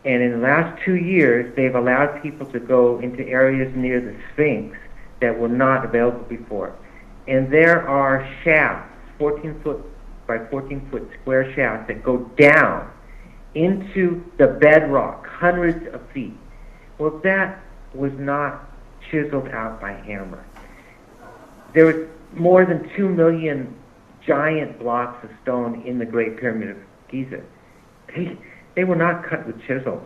And in the last 2 years, they've allowed people to go into areas near the Sphinx that were not available before. And there are shafts, 14-foot by 14-foot square shafts that go down into the bedrock, hundreds of feet. Well, that was not chiseled out by hammer. There was more than 2 million giant blocks of stone in the Great Pyramid of Giza. They were not cut with chisels.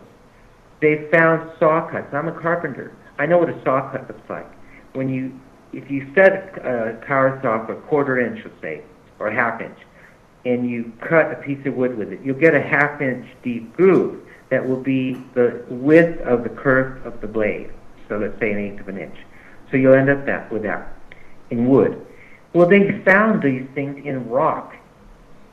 They found saw cuts. I'm a carpenter. I know what a saw cut looks like. If you set a power saw for a 1/4 inch, let's say, or a 1/2 inch, and you cut a piece of wood with it, you'll get a 1/2 inch deep groove that will be the width of the curve of the blade. So let's say 1/8 of an inch. So you'll end up with that in wood. Well, they found these things in rock.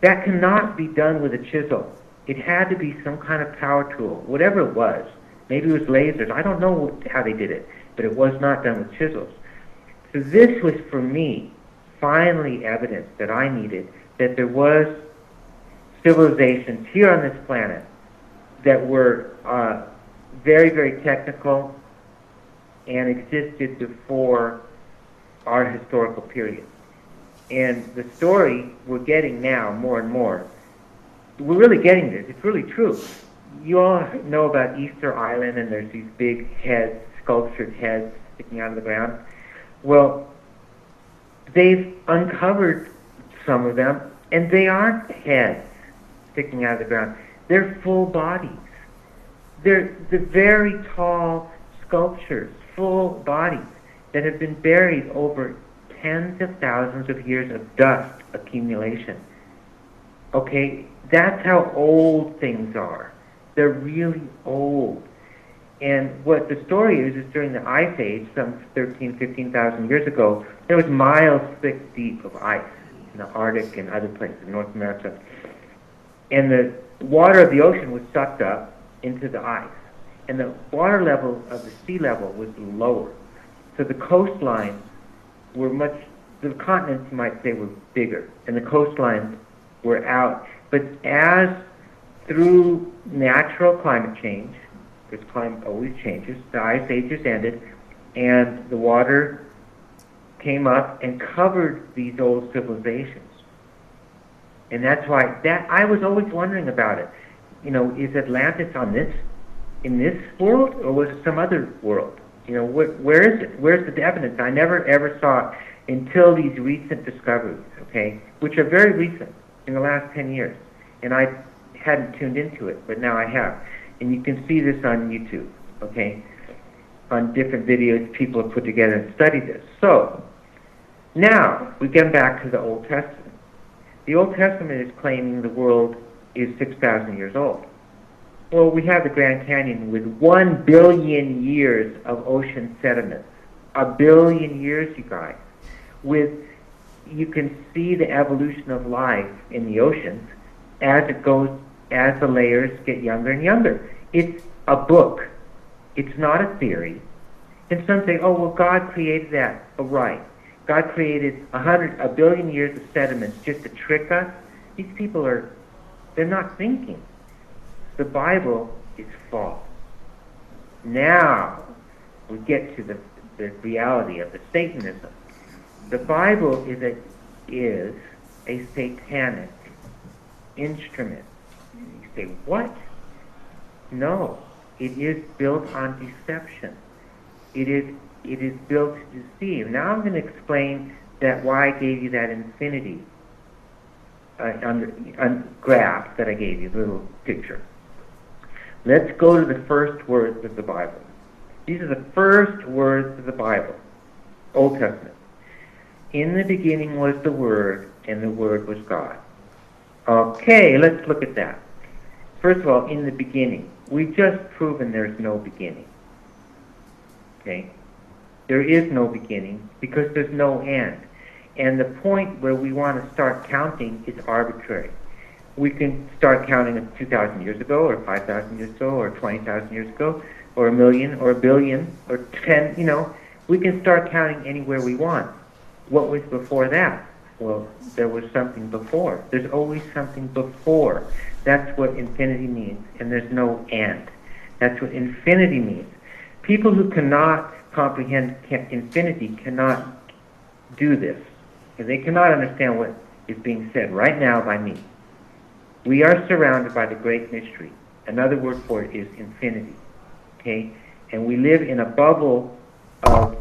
That cannot be done with a chisel. It had to be some kind of power tool, whatever it was. Maybe it was lasers. I don't know how they did it, but it was not done with chisels. So this was, for me, finally evidence that I needed that there was civilizations here on this planet that were very, very technical and existed before our historical period. And the story we're getting now more and more, we're really getting this. It's really true. You all know about Easter Island, and there's these big heads, sculptured heads sticking out of the ground. Well, they've uncovered some of them, and they aren't heads sticking out of the ground. They're full bodies. They're the very tall sculptures, full bodies that have been buried over tens of thousands of years of dust accumulation. Okay, that's how old things are. They're really old. And what the story is during the Ice Age, some 15,000 years ago, there was miles thick deep of ice in the Arctic and other places in North America. And the water of the ocean was sucked up into the ice. And the water level of the sea level was lower. So the coastlines were the continents, you might say, were bigger. And the coastlines were out. But as through natural climate change, because climate always changes, the ice ages ended, and the water came up and covered these old civilizations. And that's why I was always wondering about it. You know, is Atlantis in this world, or was it some other world? You know, where is it? Where's the evidence? I never ever saw it until these recent discoveries, okay, which are very recent, in the last 10 years. And I hadn't tuned into it, but now I have. And you can see this on YouTube, okay, on different videos people have put together and studied this. So, now, we get back to the Old Testament. The Old Testament is claiming the world is 6,000 years old. Well, we have the Grand Canyon with 1 billion years of ocean sediments. 1 billion years, you guys. You can see the evolution of life in the oceans as the layers get younger and younger. It's a book. It's not a theory. And some say, oh, well, God created that. Oh, right. God created 1 billion years of sediments just to trick us. These people they're not thinking. The Bible is false. Now, we get to the reality of the Satanism. The Bible is a satanic instrument. You say, what? No, it is built on deception. It is built to deceive. Now I'm going to explain why I gave you that infinity graph that I gave you, the little picture. Let's go to the first words of the Bible. These are the first words of the Bible, Old Testament. In the beginning was the Word, and the Word was God. Okay, let's look at that. First of all, in the beginning. We've just proven there's no beginning. Okay? There is no beginning because there's no end. And the point where we want to start counting is arbitrary. We can start counting 2,000 years ago, or 5,000 years ago, or 20,000 years ago, or 1 million, or 1 billion, or 10, we can start counting anywhere we want. What was before that? Well, there was something before. There's always something before. That's what infinity means, and there's no end. That's what infinity means. People who cannot comprehend infinity cannot do this. And they cannot understand what is being said right now by me. We are surrounded by the great mystery. Another word for it is infinity. Okay? And we live in a bubble of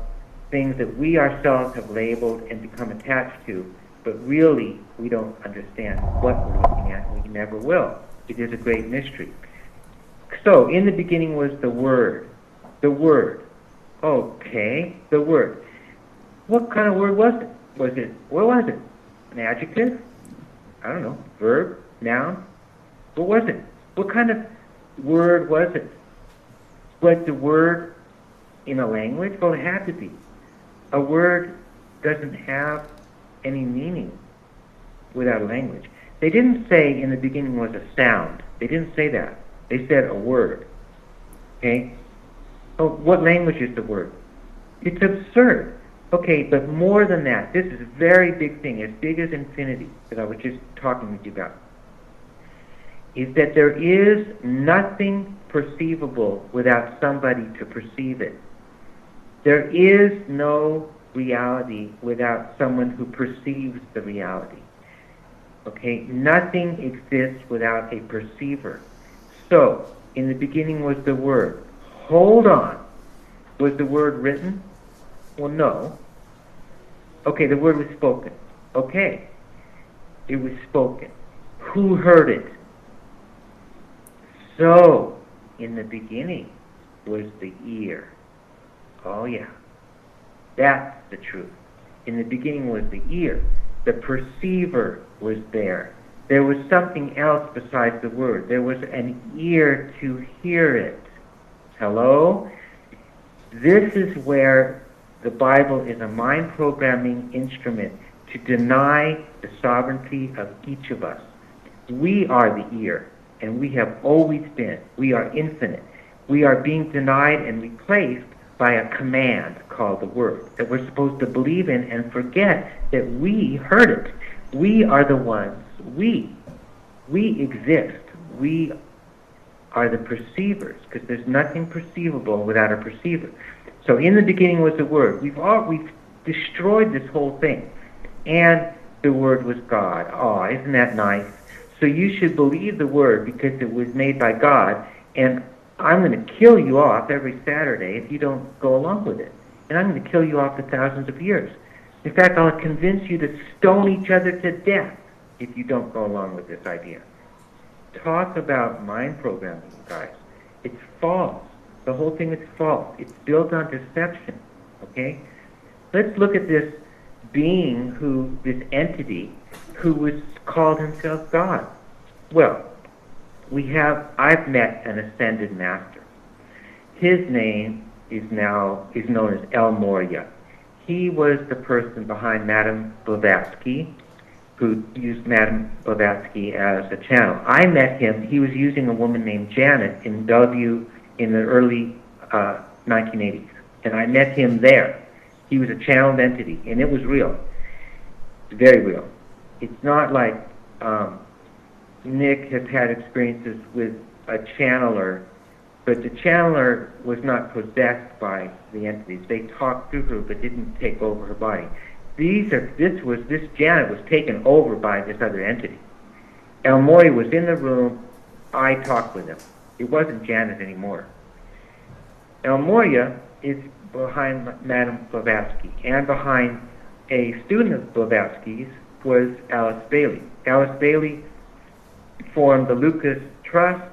things that we ourselves have labeled and become attached to, but really we don't understand what we're looking at, and we never will. It is a great mystery. So, in the beginning was the Word. The Word. Okay, the Word. What kind of word was it? What was it? An adjective? I don't know. Verb? Noun? What was it? What kind of word was it? Was the word in a language? Well, it had to be. A word doesn't have any meaning without a language. They didn't say in the beginning was a sound. They didn't say that. They said a word. Okay? Oh, what language is the word? It's absurd. Okay, but more than that, this is a very big thing, as big as infinity, that I was just talking with you about, is that there is nothing perceivable without somebody to perceive it. There is no reality without someone who perceives the reality. Okay? Nothing exists without a perceiver. So, in the beginning was the Word. Hold on. Was the Word written? Well, no. Okay, the Word was spoken. Okay. It was spoken. Who heard it? So, in the beginning was the ear. Oh, yeah. That's the truth. In the beginning was the ear. The perceiver was there. There was something else besides the Word. There was an ear to hear it. Hello? This is where the Bible is a mind programming instrument to deny the sovereignty of each of us. We are the ear, and we have always been. We are infinite. We are being denied and replaced by a command called the Word that we're supposed to believe in and forget that we heard it. We are the ones. We exist. We are the perceivers, because there's nothing perceivable without a perceiver. So in the beginning was the Word. We've destroyed this whole thing. And the Word was God. Oh, isn't that nice? So you should believe the Word because it was made by God, and I'm going to kill you off every Saturday if you don't go along with it. And I'm going to kill you off for thousands of years. In fact, I'll convince you to stone each other to death if you don't go along with this idea. Talk about mind programming, guys. It's false. The whole thing is false. It's built on deception. Okay? Let's look at this being this entity who was called himself God. Well, I've met an ascended master. His name is known as El Morya. He was the person behind Madame Blavatsky, who used Madame Blavatsky as a channel. I met him. He was using a woman named Janet in Bellevue in the early 1980s, and I met him there. He was a channeled entity, and it was real. It's very real. It's not like Nick has had experiences with a channeler, but the channeler was not possessed by the entities. They talked through her, but didn't take over her body. This Janet was taken over by this other entity. El Mori was in the room. I talked with him. It wasn't Janet anymore. El Morya is behind Madame Blavatsky, and behind a student of Blavatsky's was Alice Bailey. Alice Bailey formed the Lucifer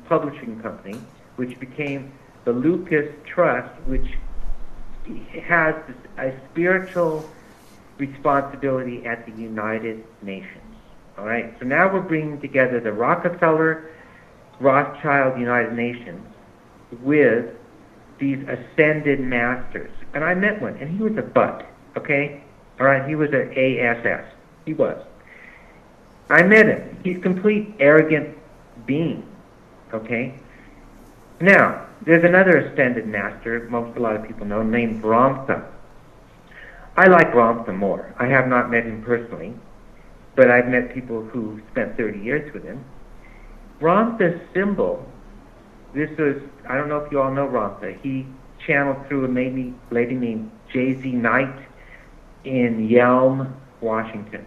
Publishing Company, which became the Lucas Trust, which has a spiritual responsibility at the United Nations. All right, so now we're bringing together the Rockefeller, Rothschild United Nations with these ascended masters. And I met one, and he was a butt, okay? All right, he was an ASS. He was. I met him. He's a complete arrogant being, okay? Now, there's another ascended master, a lot of people know, named Ramtha. I like Ramtha more. I have not met him personally, but I've met people who spent 30 years with him. Ramtha's symbol, I don't know if you all know Ramtha. He channeled through a lady named J.Z. Knight in Yelm, Washington.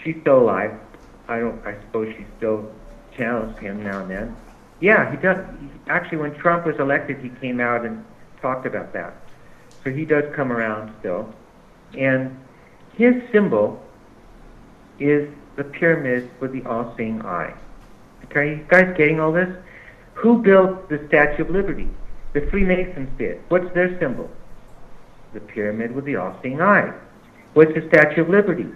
She's still alive. I suppose she still channels him now and then. Yeah, he does. Actually, when Trump was elected, he came out and talked about that. So he does come around still. And his symbol is the pyramid with the all-seeing eye. Okay, are you guys getting all this? Who built the Statue of Liberty? The Freemasons did. What's their symbol? The pyramid with the all-seeing eye. What's the Statue of Liberty?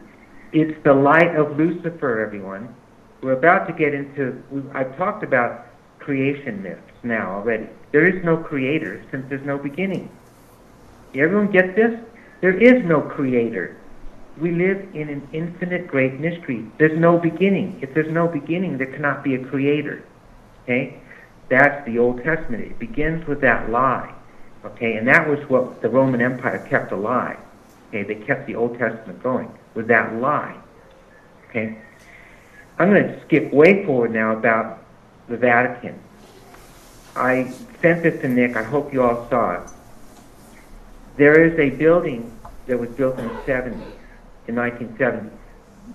It's the light of Lucifer, everyone. We're about to get into, I've talked about creation myths now already. There is no creator since there's no beginning. Everyone get this? There is no creator. We live in an infinite great mystery. There's no beginning. If there's no beginning, there cannot be a creator. Okay? That's the Old Testament. It begins with that lie. Okay? And that was what the Roman Empire kept alive. Okay? They kept the Old Testament going with that lie. Okay? I'm going to skip way forward now about the Vatican. I sent this to Nick. I hope you all saw it. There is a building that was built in the 70s, in 1970s,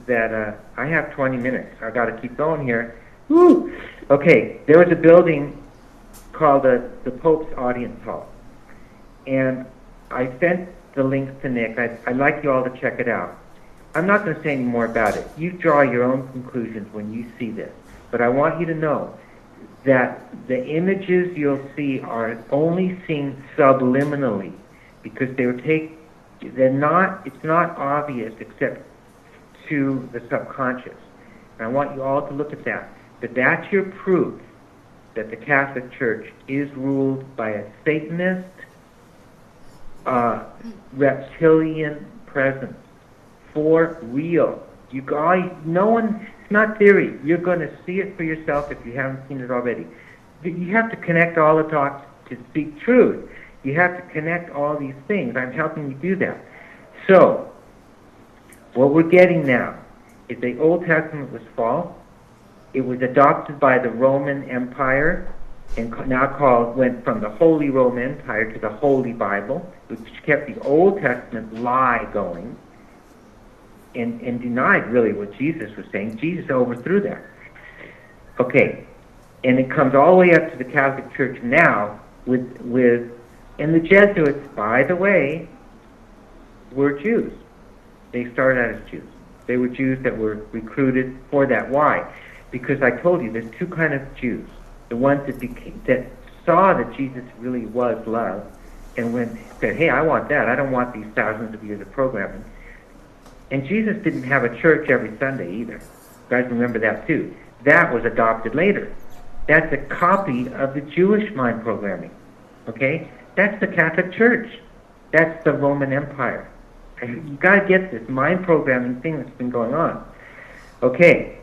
that I have 20 minutes. I've got to keep going here. Woo! Okay, there was a building called the Pope's Audience Hall. And I sent the links to Nick. I'd like you all to check it out. I'm not going to say any more about it. You draw your own conclusions when you see this. But I want you to know that the images you'll see are only seen subliminally, because it's not obvious except to the subconscious. And I want you all to look at that. But that's your proof that the Catholic Church is ruled by a Satanist, reptilian presence, for real. It's not theory. You're going to see it for yourself if you haven't seen it already. You have to connect all the dots to speak truth. You have to connect all these things. I'm helping you do that. So, what we're getting now is the Old Testament was false. It was adopted by the Roman Empire, and now went from the Holy Roman Empire to the Holy Bible, which kept the Old Testament lie going, and denied really what Jesus was saying. Jesus overthrew that. Okay, and it comes all the way up to the Catholic Church now and the Jesuits, by the way, were Jews. They started out as Jews. They were Jews that were recruited for that. Why? Because I told you, there's two kinds of Jews. The ones that saw that Jesus really was love, and said, hey, I want that. I don't want these thousands of years of programming. And Jesus didn't have a church every Sunday either. You guys remember that too. That was adopted later. That's a copy of the Jewish mind programming. Okay? That's the Catholic Church. That's the Roman Empire. You got to get this mind programming thing that's been going on. Okay.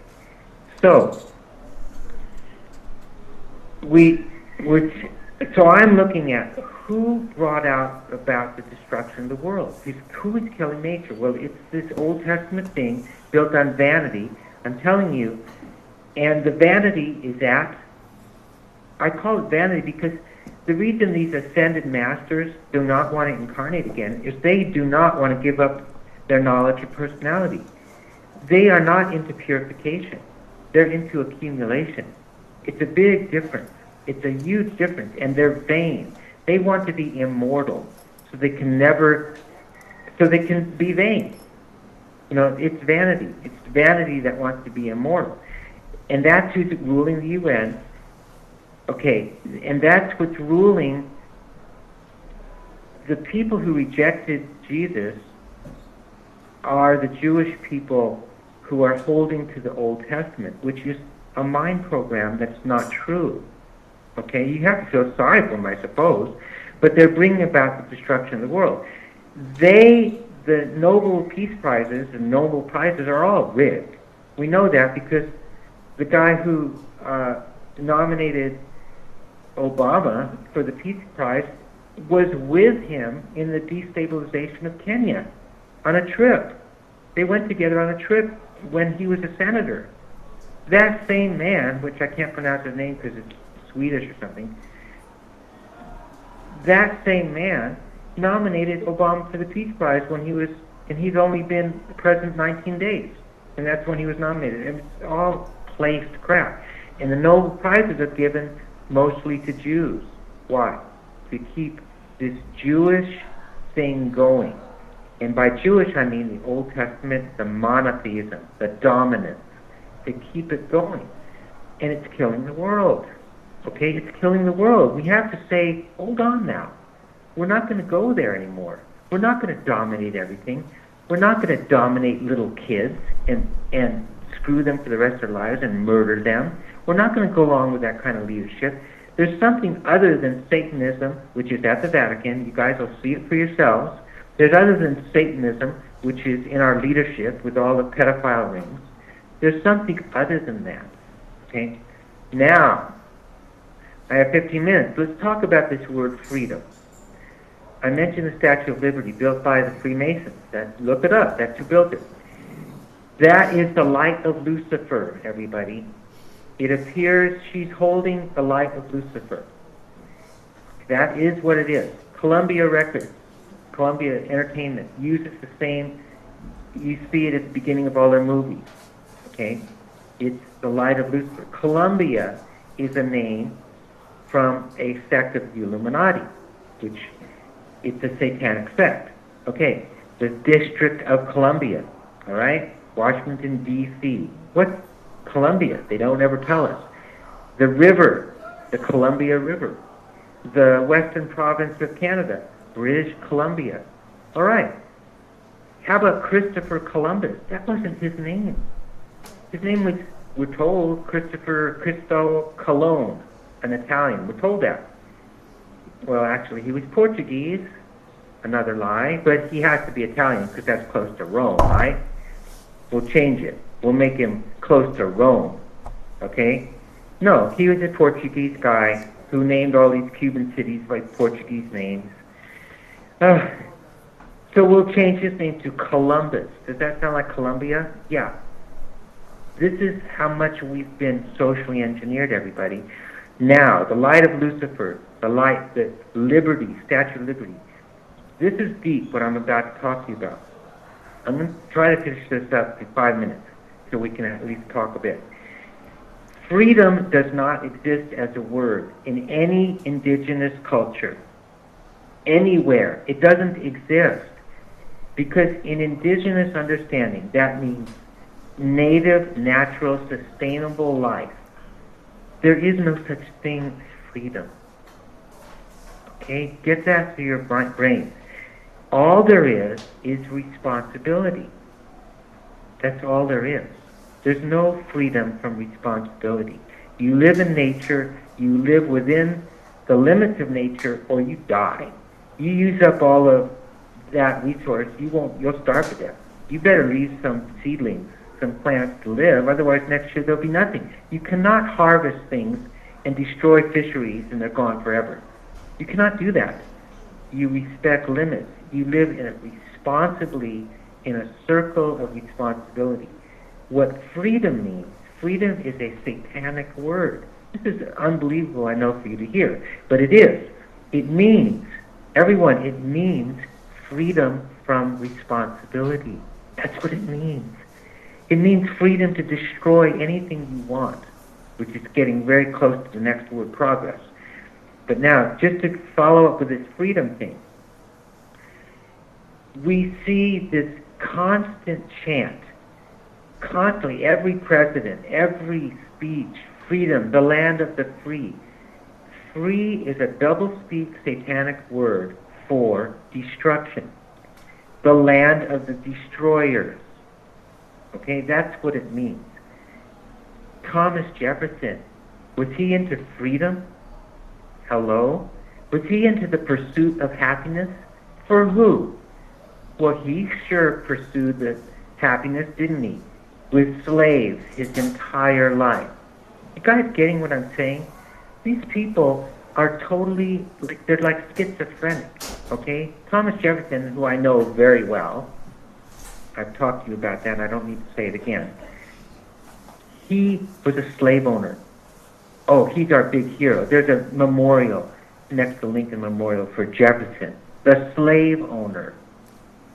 So I'm looking at who brought out about the destruction of the world. Who is killing nature? Well, it's this Old Testament thing built on vanity. I'm telling you, and the vanity is I call it vanity because the reason these ascended masters do not want to incarnate again is they do not want to give up their knowledge or personality. They are not into purification. They're into accumulation. It's a big difference. It's a huge difference. And they're vain. They want to be immortal so they can be vain. It's vanity. It's vanity that wants to be immortal. And that's who's ruling the UN. Okay, and that's what's ruling the people who rejected Jesus are the Jewish people who are holding to the Old Testament, which is a mind program that's not true. Okay, you have to feel sorry for them, I suppose, but they're bringing about the destruction of the world. The Nobel Peace Prizes and Nobel Prizes are all rigged. We know that because the guy who nominated Obama for the Peace Prize was with him in the destabilization of Kenya on a trip. They went together on a trip when he was a senator. That same man, which I can't pronounce his name because it's Swedish or something, that same man nominated Obama for the Peace Prize and he's only been president 19 days. And that's when he was nominated. And it's all placed crap. And the Nobel Prizes are given mostly to Jews. Why? To keep this Jewish thing going. And by Jewish, I mean the Old Testament, the monotheism, the dominance. To keep it going. And it's killing the world. Okay? It's killing the world. We have to say, hold on now. We're not going to go there anymore. We're not going to dominate everything. We're not going to dominate little kids and screw them for the rest of their lives and murder them. We're not going to go along with that kind of leadership. There's something other than Satanism, which is at the Vatican. You guys will see it for yourselves. There's other than Satanism, which is in our leadership with all the pedophile rings. There's something other than that. Okay? Now, I have 15 minutes. Let's talk about this word freedom. I mentioned the Statue of Liberty built by the Freemasons. Look it up. That's who built it. That is the light of Lucifer, everybody. It appears she's holding the light of Lucifer. That is what it is. Columbia Records Columbia Entertainment uses the same, you see it at the beginning of all their movies, okay? It's the Light of Lucifer. Columbia is a name from a sect of the Illuminati, which it's a satanic sect. Okay, the District of Columbia, all right? Washington, D.C. What's Columbia? They don't ever tell us. The river, the Columbia River. The Western Province of Canada, British Columbia. All right. How about Christopher Columbus? That wasn't his name. His name was, we're told, Cristo Colon, an Italian. We're told that. Well, actually, he was Portuguese. Another lie. But he has to be Italian because that's close to Rome, right? We'll change it. We'll make him close to Rome. Okay? No, he was a Portuguese guy who named all these Cuban cities like Portuguese names. So we'll change his name to Columbus. Does that sound like Columbia? Yeah. This is how much we've been socially engineered, everybody. Now, the Light of Lucifer, the light, the liberty, Statue of Liberty. This is deep, what I'm about to talk to you about. I'm going to try to finish this up in 5 minutes so we can at least talk a bit. Freedom does not exist as a word in any indigenous culture, anywhere. It doesn't exist because in indigenous understanding, that means native, natural, sustainable life. There is no such thing as freedom. Okay? Get that to your brain. All there is responsibility. That's all there is. There's no freedom from responsibility. You live in nature, you live within the limits of nature, or you die. You use up all of that resource, you'll starve to death. You better leave some seedlings, some plants to live, otherwise next year there'll be nothing. You cannot harvest things and destroy fisheries and they're gone forever. You cannot do that. You respect limits. You live responsibly in a circle of responsibility. What freedom means, freedom is a satanic word. This is unbelievable, I know, for you to hear, but it is. It means, everyone, it means freedom from responsibility. That's what it means. It means freedom to destroy anything you want, which is getting very close to the next word, progress. But now, just to follow up with this freedom thing, we see this constant chant, constantly, every president, every speech, freedom, the land of the free. Free is a double-speak satanic word for destruction. The land of the destroyers. Okay, that's what it means. Thomas Jefferson, was he into freedom? Hello? Was he into the pursuit of happiness? For who? Well, he sure pursued the happiness, didn't he? With slaves his entire life. You guys getting what I'm saying? These people are totally, they're like schizophrenic, okay? Thomas Jefferson, who I know very well, I've talked to you about that, I don't need to say it again. He was a slave owner. Oh, he's our big hero. There's a memorial next to Lincoln Memorial for Jefferson, the slave owner.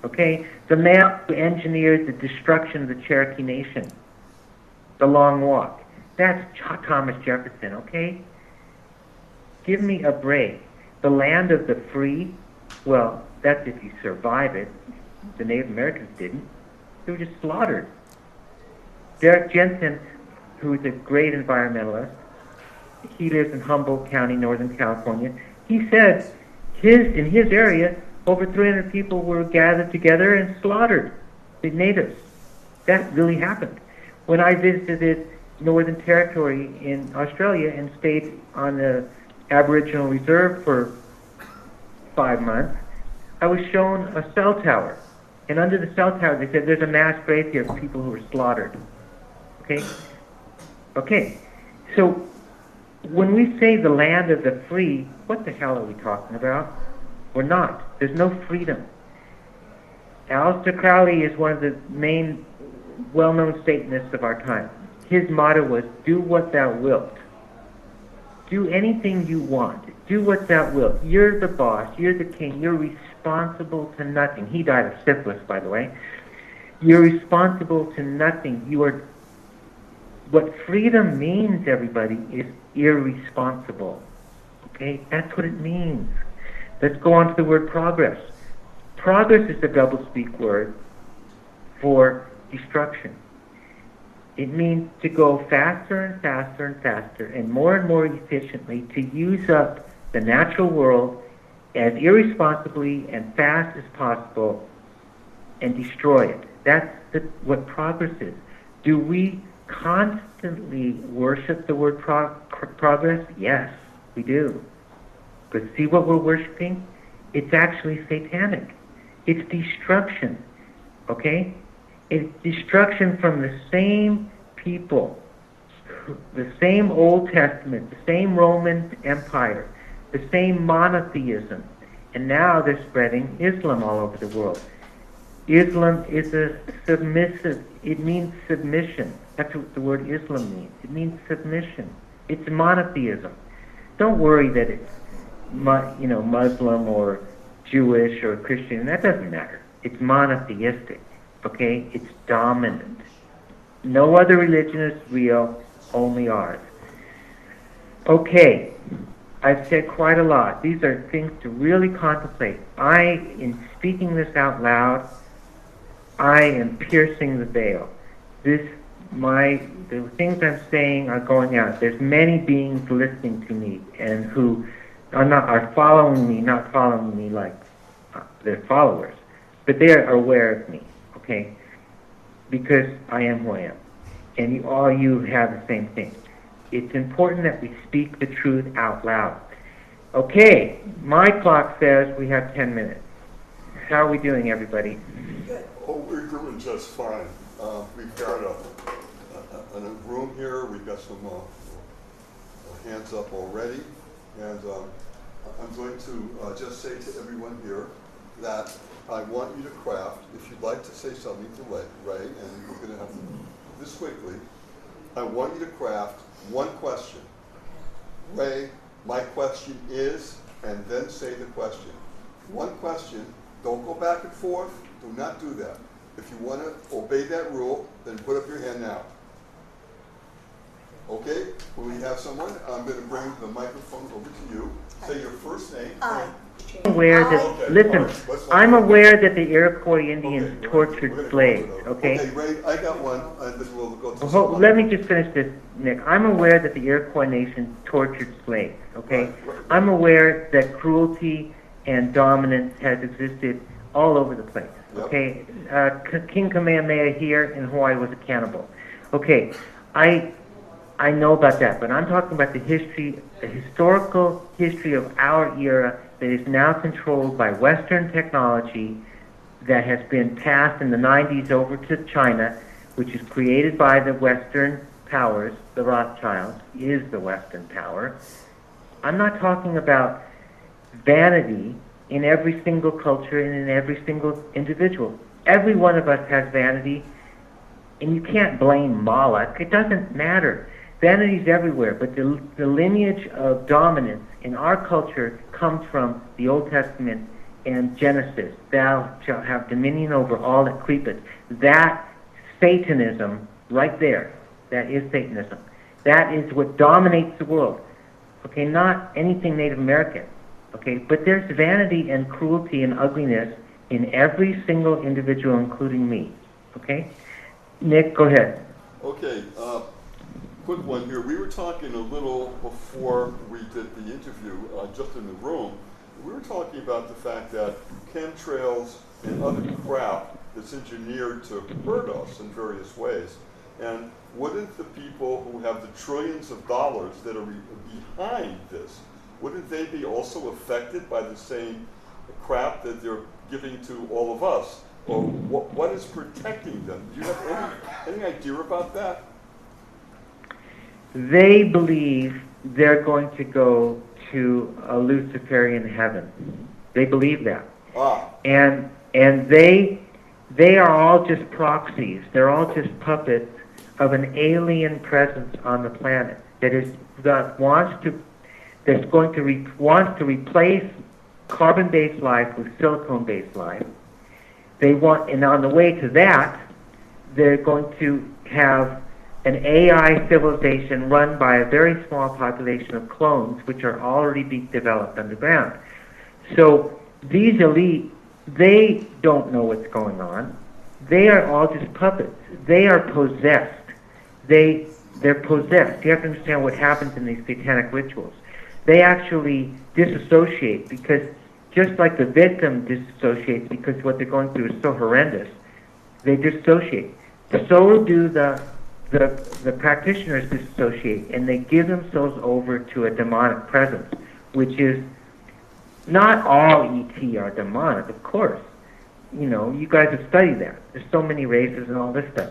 Okay? The man who engineered the destruction of the Cherokee Nation. The Long Walk. That's Thomas Jefferson, okay? Give me a break. The land of the free, well, that's if you survive it. The Native Americans didn't. They were just slaughtered. Derek Jensen, who is a great environmentalist, he lives in Humboldt County, Northern California. He said in his area, over 300 people were gathered together and slaughtered, the natives. That really happened. When I visited Northern Territory in Australia and stayed on the Aboriginal Reserve for 5 months, I was shown a cell tower. And under the cell tower, they said, there's a mass grave here of people who were slaughtered. Okay? Okay. So, when we say the land of the free, what the hell are we talking about? We're not. There's no freedom. Aleister Crowley is one of the main well-known Satanists of our time. His motto was, do what thou wilt. Do anything you want. Do what's at will. You're the boss. You're the king. You're responsible to nothing. He died of syphilis, by the way. You're responsible to nothing. You are. What freedom means, everybody, is irresponsible. Okay? That's what it means. Let's go on to the word progress. Progress is the doublespeak word for destruction. It means to go faster and faster and faster and more efficiently to use up the natural world as irresponsibly and fast as possible and destroy it. That's what progress is. Do we constantly worship the word progress? Yes, we do. But see what we're worshiping? It's actually satanic. It's destruction. Okay? It's destruction from the same people, the same Old Testament, the same Roman Empire, the same monotheism. And now they're spreading Islam all over the world. Islam is a submissive, it means submission. That's what the word Islam means. It means submission. It's monotheism. Don't worry that it's Muslim or Jewish or Christian. That doesn't matter. It's monotheistic. Okay? It's dominant. No other religion is real, only ours. Okay. I've said quite a lot. These are things to really contemplate. In speaking this out loud, I am piercing the veil. The things I'm saying are going out. There's many beings listening to me and who are following me, not following me like they're followers, but they are aware of me, okay? Because I am who I am. And all you have the same thing. It's important that we speak the truth out loud. Okay, my clock says we have 10 minutes. How are we doing, everybody? Oh, we're doing just fine. We've got a room here. We've got some hands up already. And I'm going to just say to everyone here that I want you to craft, if you'd like to say something to Ray, and we're going to have to do this quickly, I want you to craft one question. Ray, my question is, and then say the question. One question, don't go back and forth, do not do that. If you want to obey that rule, then put up your hand now. Okay, will we have someone? I'm going to bring the microphone over to you. Say your first name. I'm aware that the Iroquois Indians tortured slaves, okay? Okay, Ray, I got one, and then we'll go to someone. Let me just finish this, Nick. I'm aware that the Iroquois nation tortured slaves, okay? Right. I'm aware that cruelty and dominance has existed all over the place, okay? King Kamehameha here in Hawaii was a cannibal. Okay, I know about that, but I'm talking about the historical history of our era that is now controlled by Western technology that has been passed in the 90s over to China, which is created by the Western powers. The Rothschilds is the Western power. I'm not talking about vanity in every single culture and in every single individual. Every one of us has vanity, and you can't blame Moloch. It doesn't matter. Vanity is everywhere, but the lineage of dominance in our culture comes from the Old Testament and Genesis. Thou shalt have dominion over all that creepeth. That Satanism right there, that is Satanism. That is what dominates the world. Okay, not anything Native American. Okay, but there's vanity and cruelty and ugliness in every single individual, including me. Okay? Nick, go ahead. Okay, quick one here. We were talking a little before we did the interview, just in the room. We were talking about the fact that chemtrails and other crap is engineered to hurt us in various ways. And wouldn't the people who have the trillions of dollars that are behind this, wouldn't they be also affected by the same crap that they're giving to all of us? Or what is protecting them? Do you have any idea about that? They believe they're going to go to a Luciferian heaven. They believe that. And they are all just proxies. They're all just puppets of an alien presence on the planet that wants to that's going to wants to replace carbon-based life with silicone-based life. They want, and on the way to that, they're going to have an AI civilization run by a very small population of clones, which are already being developed underground. So these elite, they don't know what's going on. They are all just puppets. They are possessed. They're possessed. You have to understand what happens in these satanic rituals. They actually disassociate, because just like the victim disassociates because what they're going through is so horrendous, they dissociate. So do the practitioners disassociate, and they give themselves over to a demonic presence, which is, not all ET are demonic, of course. You know, you guys have studied that. There's so many races and all this stuff.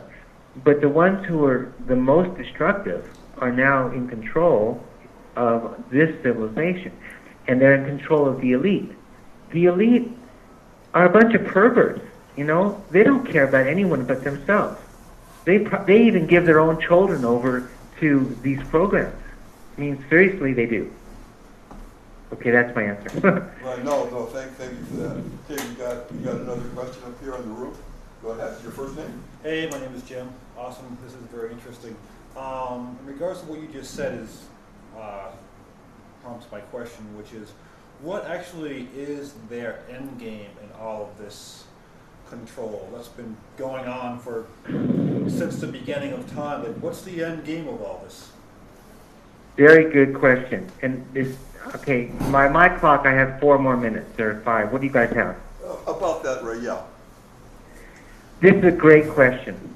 But the ones who are the most destructive are now in control of this civilization, and they're in control of the elite. The elite are a bunch of perverts, you know? They don't care about anyone but themselves. They even give their own children over to these programs. I mean, seriously, they do. Okay, that's my answer. Right, no, thank you for that. Okay, we got another question up here on the roof. Go ahead, your first name? Hey, my name is Jim. Awesome, this is very interesting. In regards to what you just said is prompts my question, which is, what actually is their end game in all of this control that's been going on for since the beginning of time? Like, what's the end game of all this? Very good question. And this, okay, my clock, I have 4 more minutes, or 5. What do you guys have? About that, Ray, yeah. This is a great question.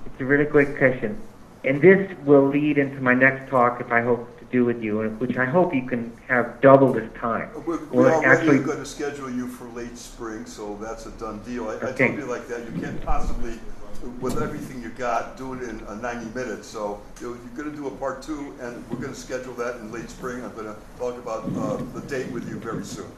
It's a really great question. And this will lead into my next talk, if I hope to do with you, which I hope you can have double this time. We're already going to schedule you for late spring, so that's a done deal. I told you like that. You can't possibly, with everything you got, do it in 90 minutes. So you're going to do a part 2, and we're going to schedule that in late spring. I'm going to talk about the date with you very soon.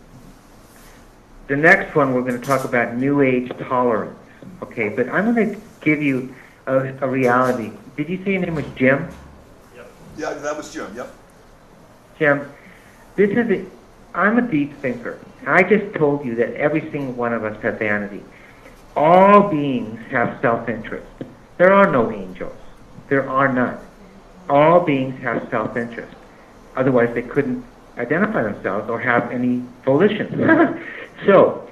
The next one, we're going to talk about New Age tolerance. Okay, but I'm going to give you a reality. Did you say your name was Jim? Yep. Yeah, that was Jim, yep. Jim, I'm a deep thinker. I just told you that every single one of us have vanity. All beings have self-interest. There are no angels. There are none. All beings have self-interest. Otherwise, they couldn't identify themselves or have any volition. So,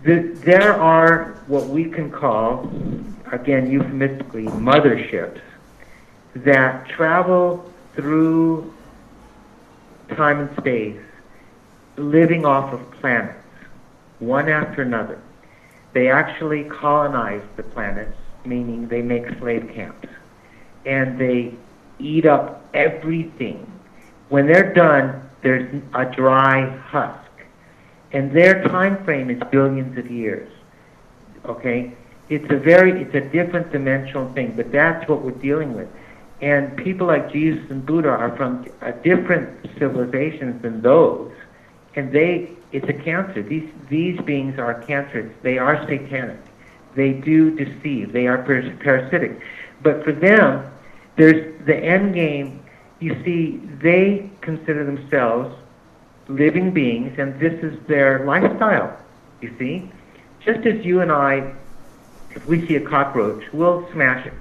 there are what we can call, again, euphemistically, motherships that travel through time and space, living off of planets, one after another. They actually colonize the planets, meaning they make slave camps, and they eat up everything. When they're done, there's a dry husk, and their time frame is billions of years. Okay, it's a different dimensional thing, but that's what we're dealing with. And people like Jesus and Buddha are from different civilizations than those, and it's a cancer. These beings are cancerous. They are satanic. They do deceive. They are parasitic. But for them, there's the end game. You see, they consider themselves living beings, and this is their lifestyle, you see. Just as you and I, if we see a cockroach, we'll smash it,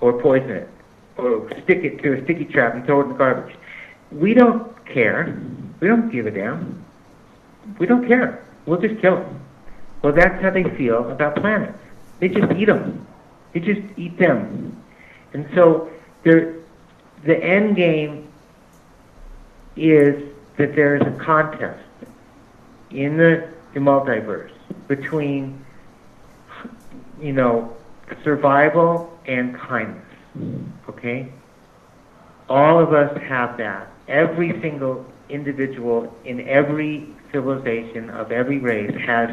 or poison it, or stick it to a sticky trap and throw it in the garbage. We don't care. We don't give a damn. We don't care. We'll just kill them. Well, that's how they feel about planets. They just eat them. They just eat them. And so the end game is that there is a contest in the multiverse between, survival and kindness. Okay? All of us have that. Every single individual in every civilization of every race has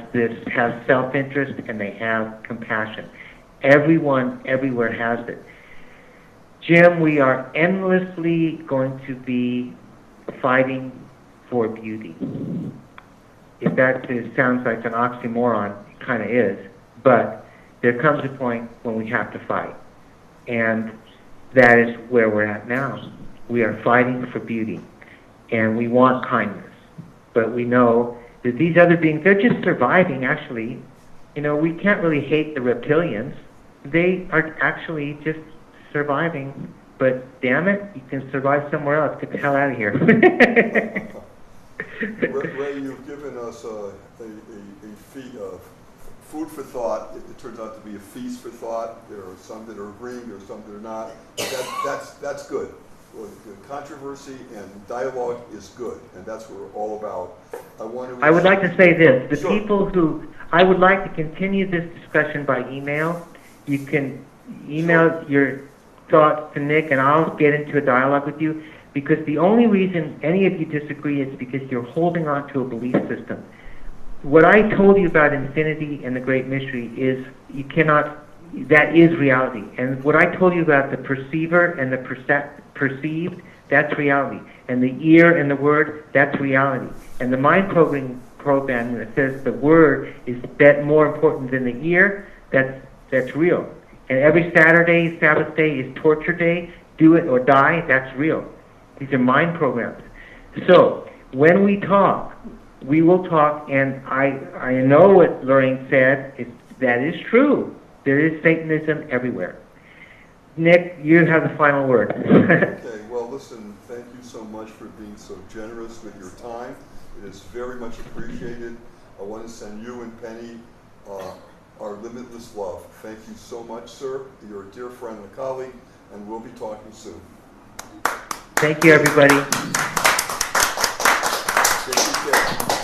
self-interest, and they have compassion. Everyone everywhere has it. Jim, we are endlessly going to be fighting for beauty. If that sounds like an oxymoron, it kind of is, but there comes a point when we have to fight. And that is where we're at now. We are fighting for beauty. and we want kindness. But we know that these other beings, they're just surviving, actually. You know, we can't really hate the reptilians. They are actually just surviving. But damn it, you can survive somewhere else. Get the hell out of here. Ray, you've given us food for thought. It turns out to be a feast for thought. There are some that are agreeing, there are some that are not. That's good. Well, the controversy and dialogue is good, and that's what we're all about. I would like to say this. The people who, I would like to continue this discussion by email. You can email your thoughts to Nick, and I'll get into a dialogue with you, because the only reason any of you disagree is because you're holding on to a belief system. What I told you about infinity and the great mystery is you cannot, that is reality. And what I told you about the perceiver and the perceived, that's reality. And the ear and the word, that's reality. And the mind program that says the word is more important than the ear, that's real. And every Saturday, Sabbath day is torture day, do it or die, that's real. These are mind programs. So when we talk, we will talk, and I know what Lorraine said, that is true. There is Satanism everywhere. Nick, you have the final word. Okay, well listen, thank you so much for being so generous with your time. It is very much appreciated. I want to send you and Penny our limitless love. Thank you so much, sir. You're a dear friend and a colleague, and we'll be talking soon. Thank you, everybody. Take care.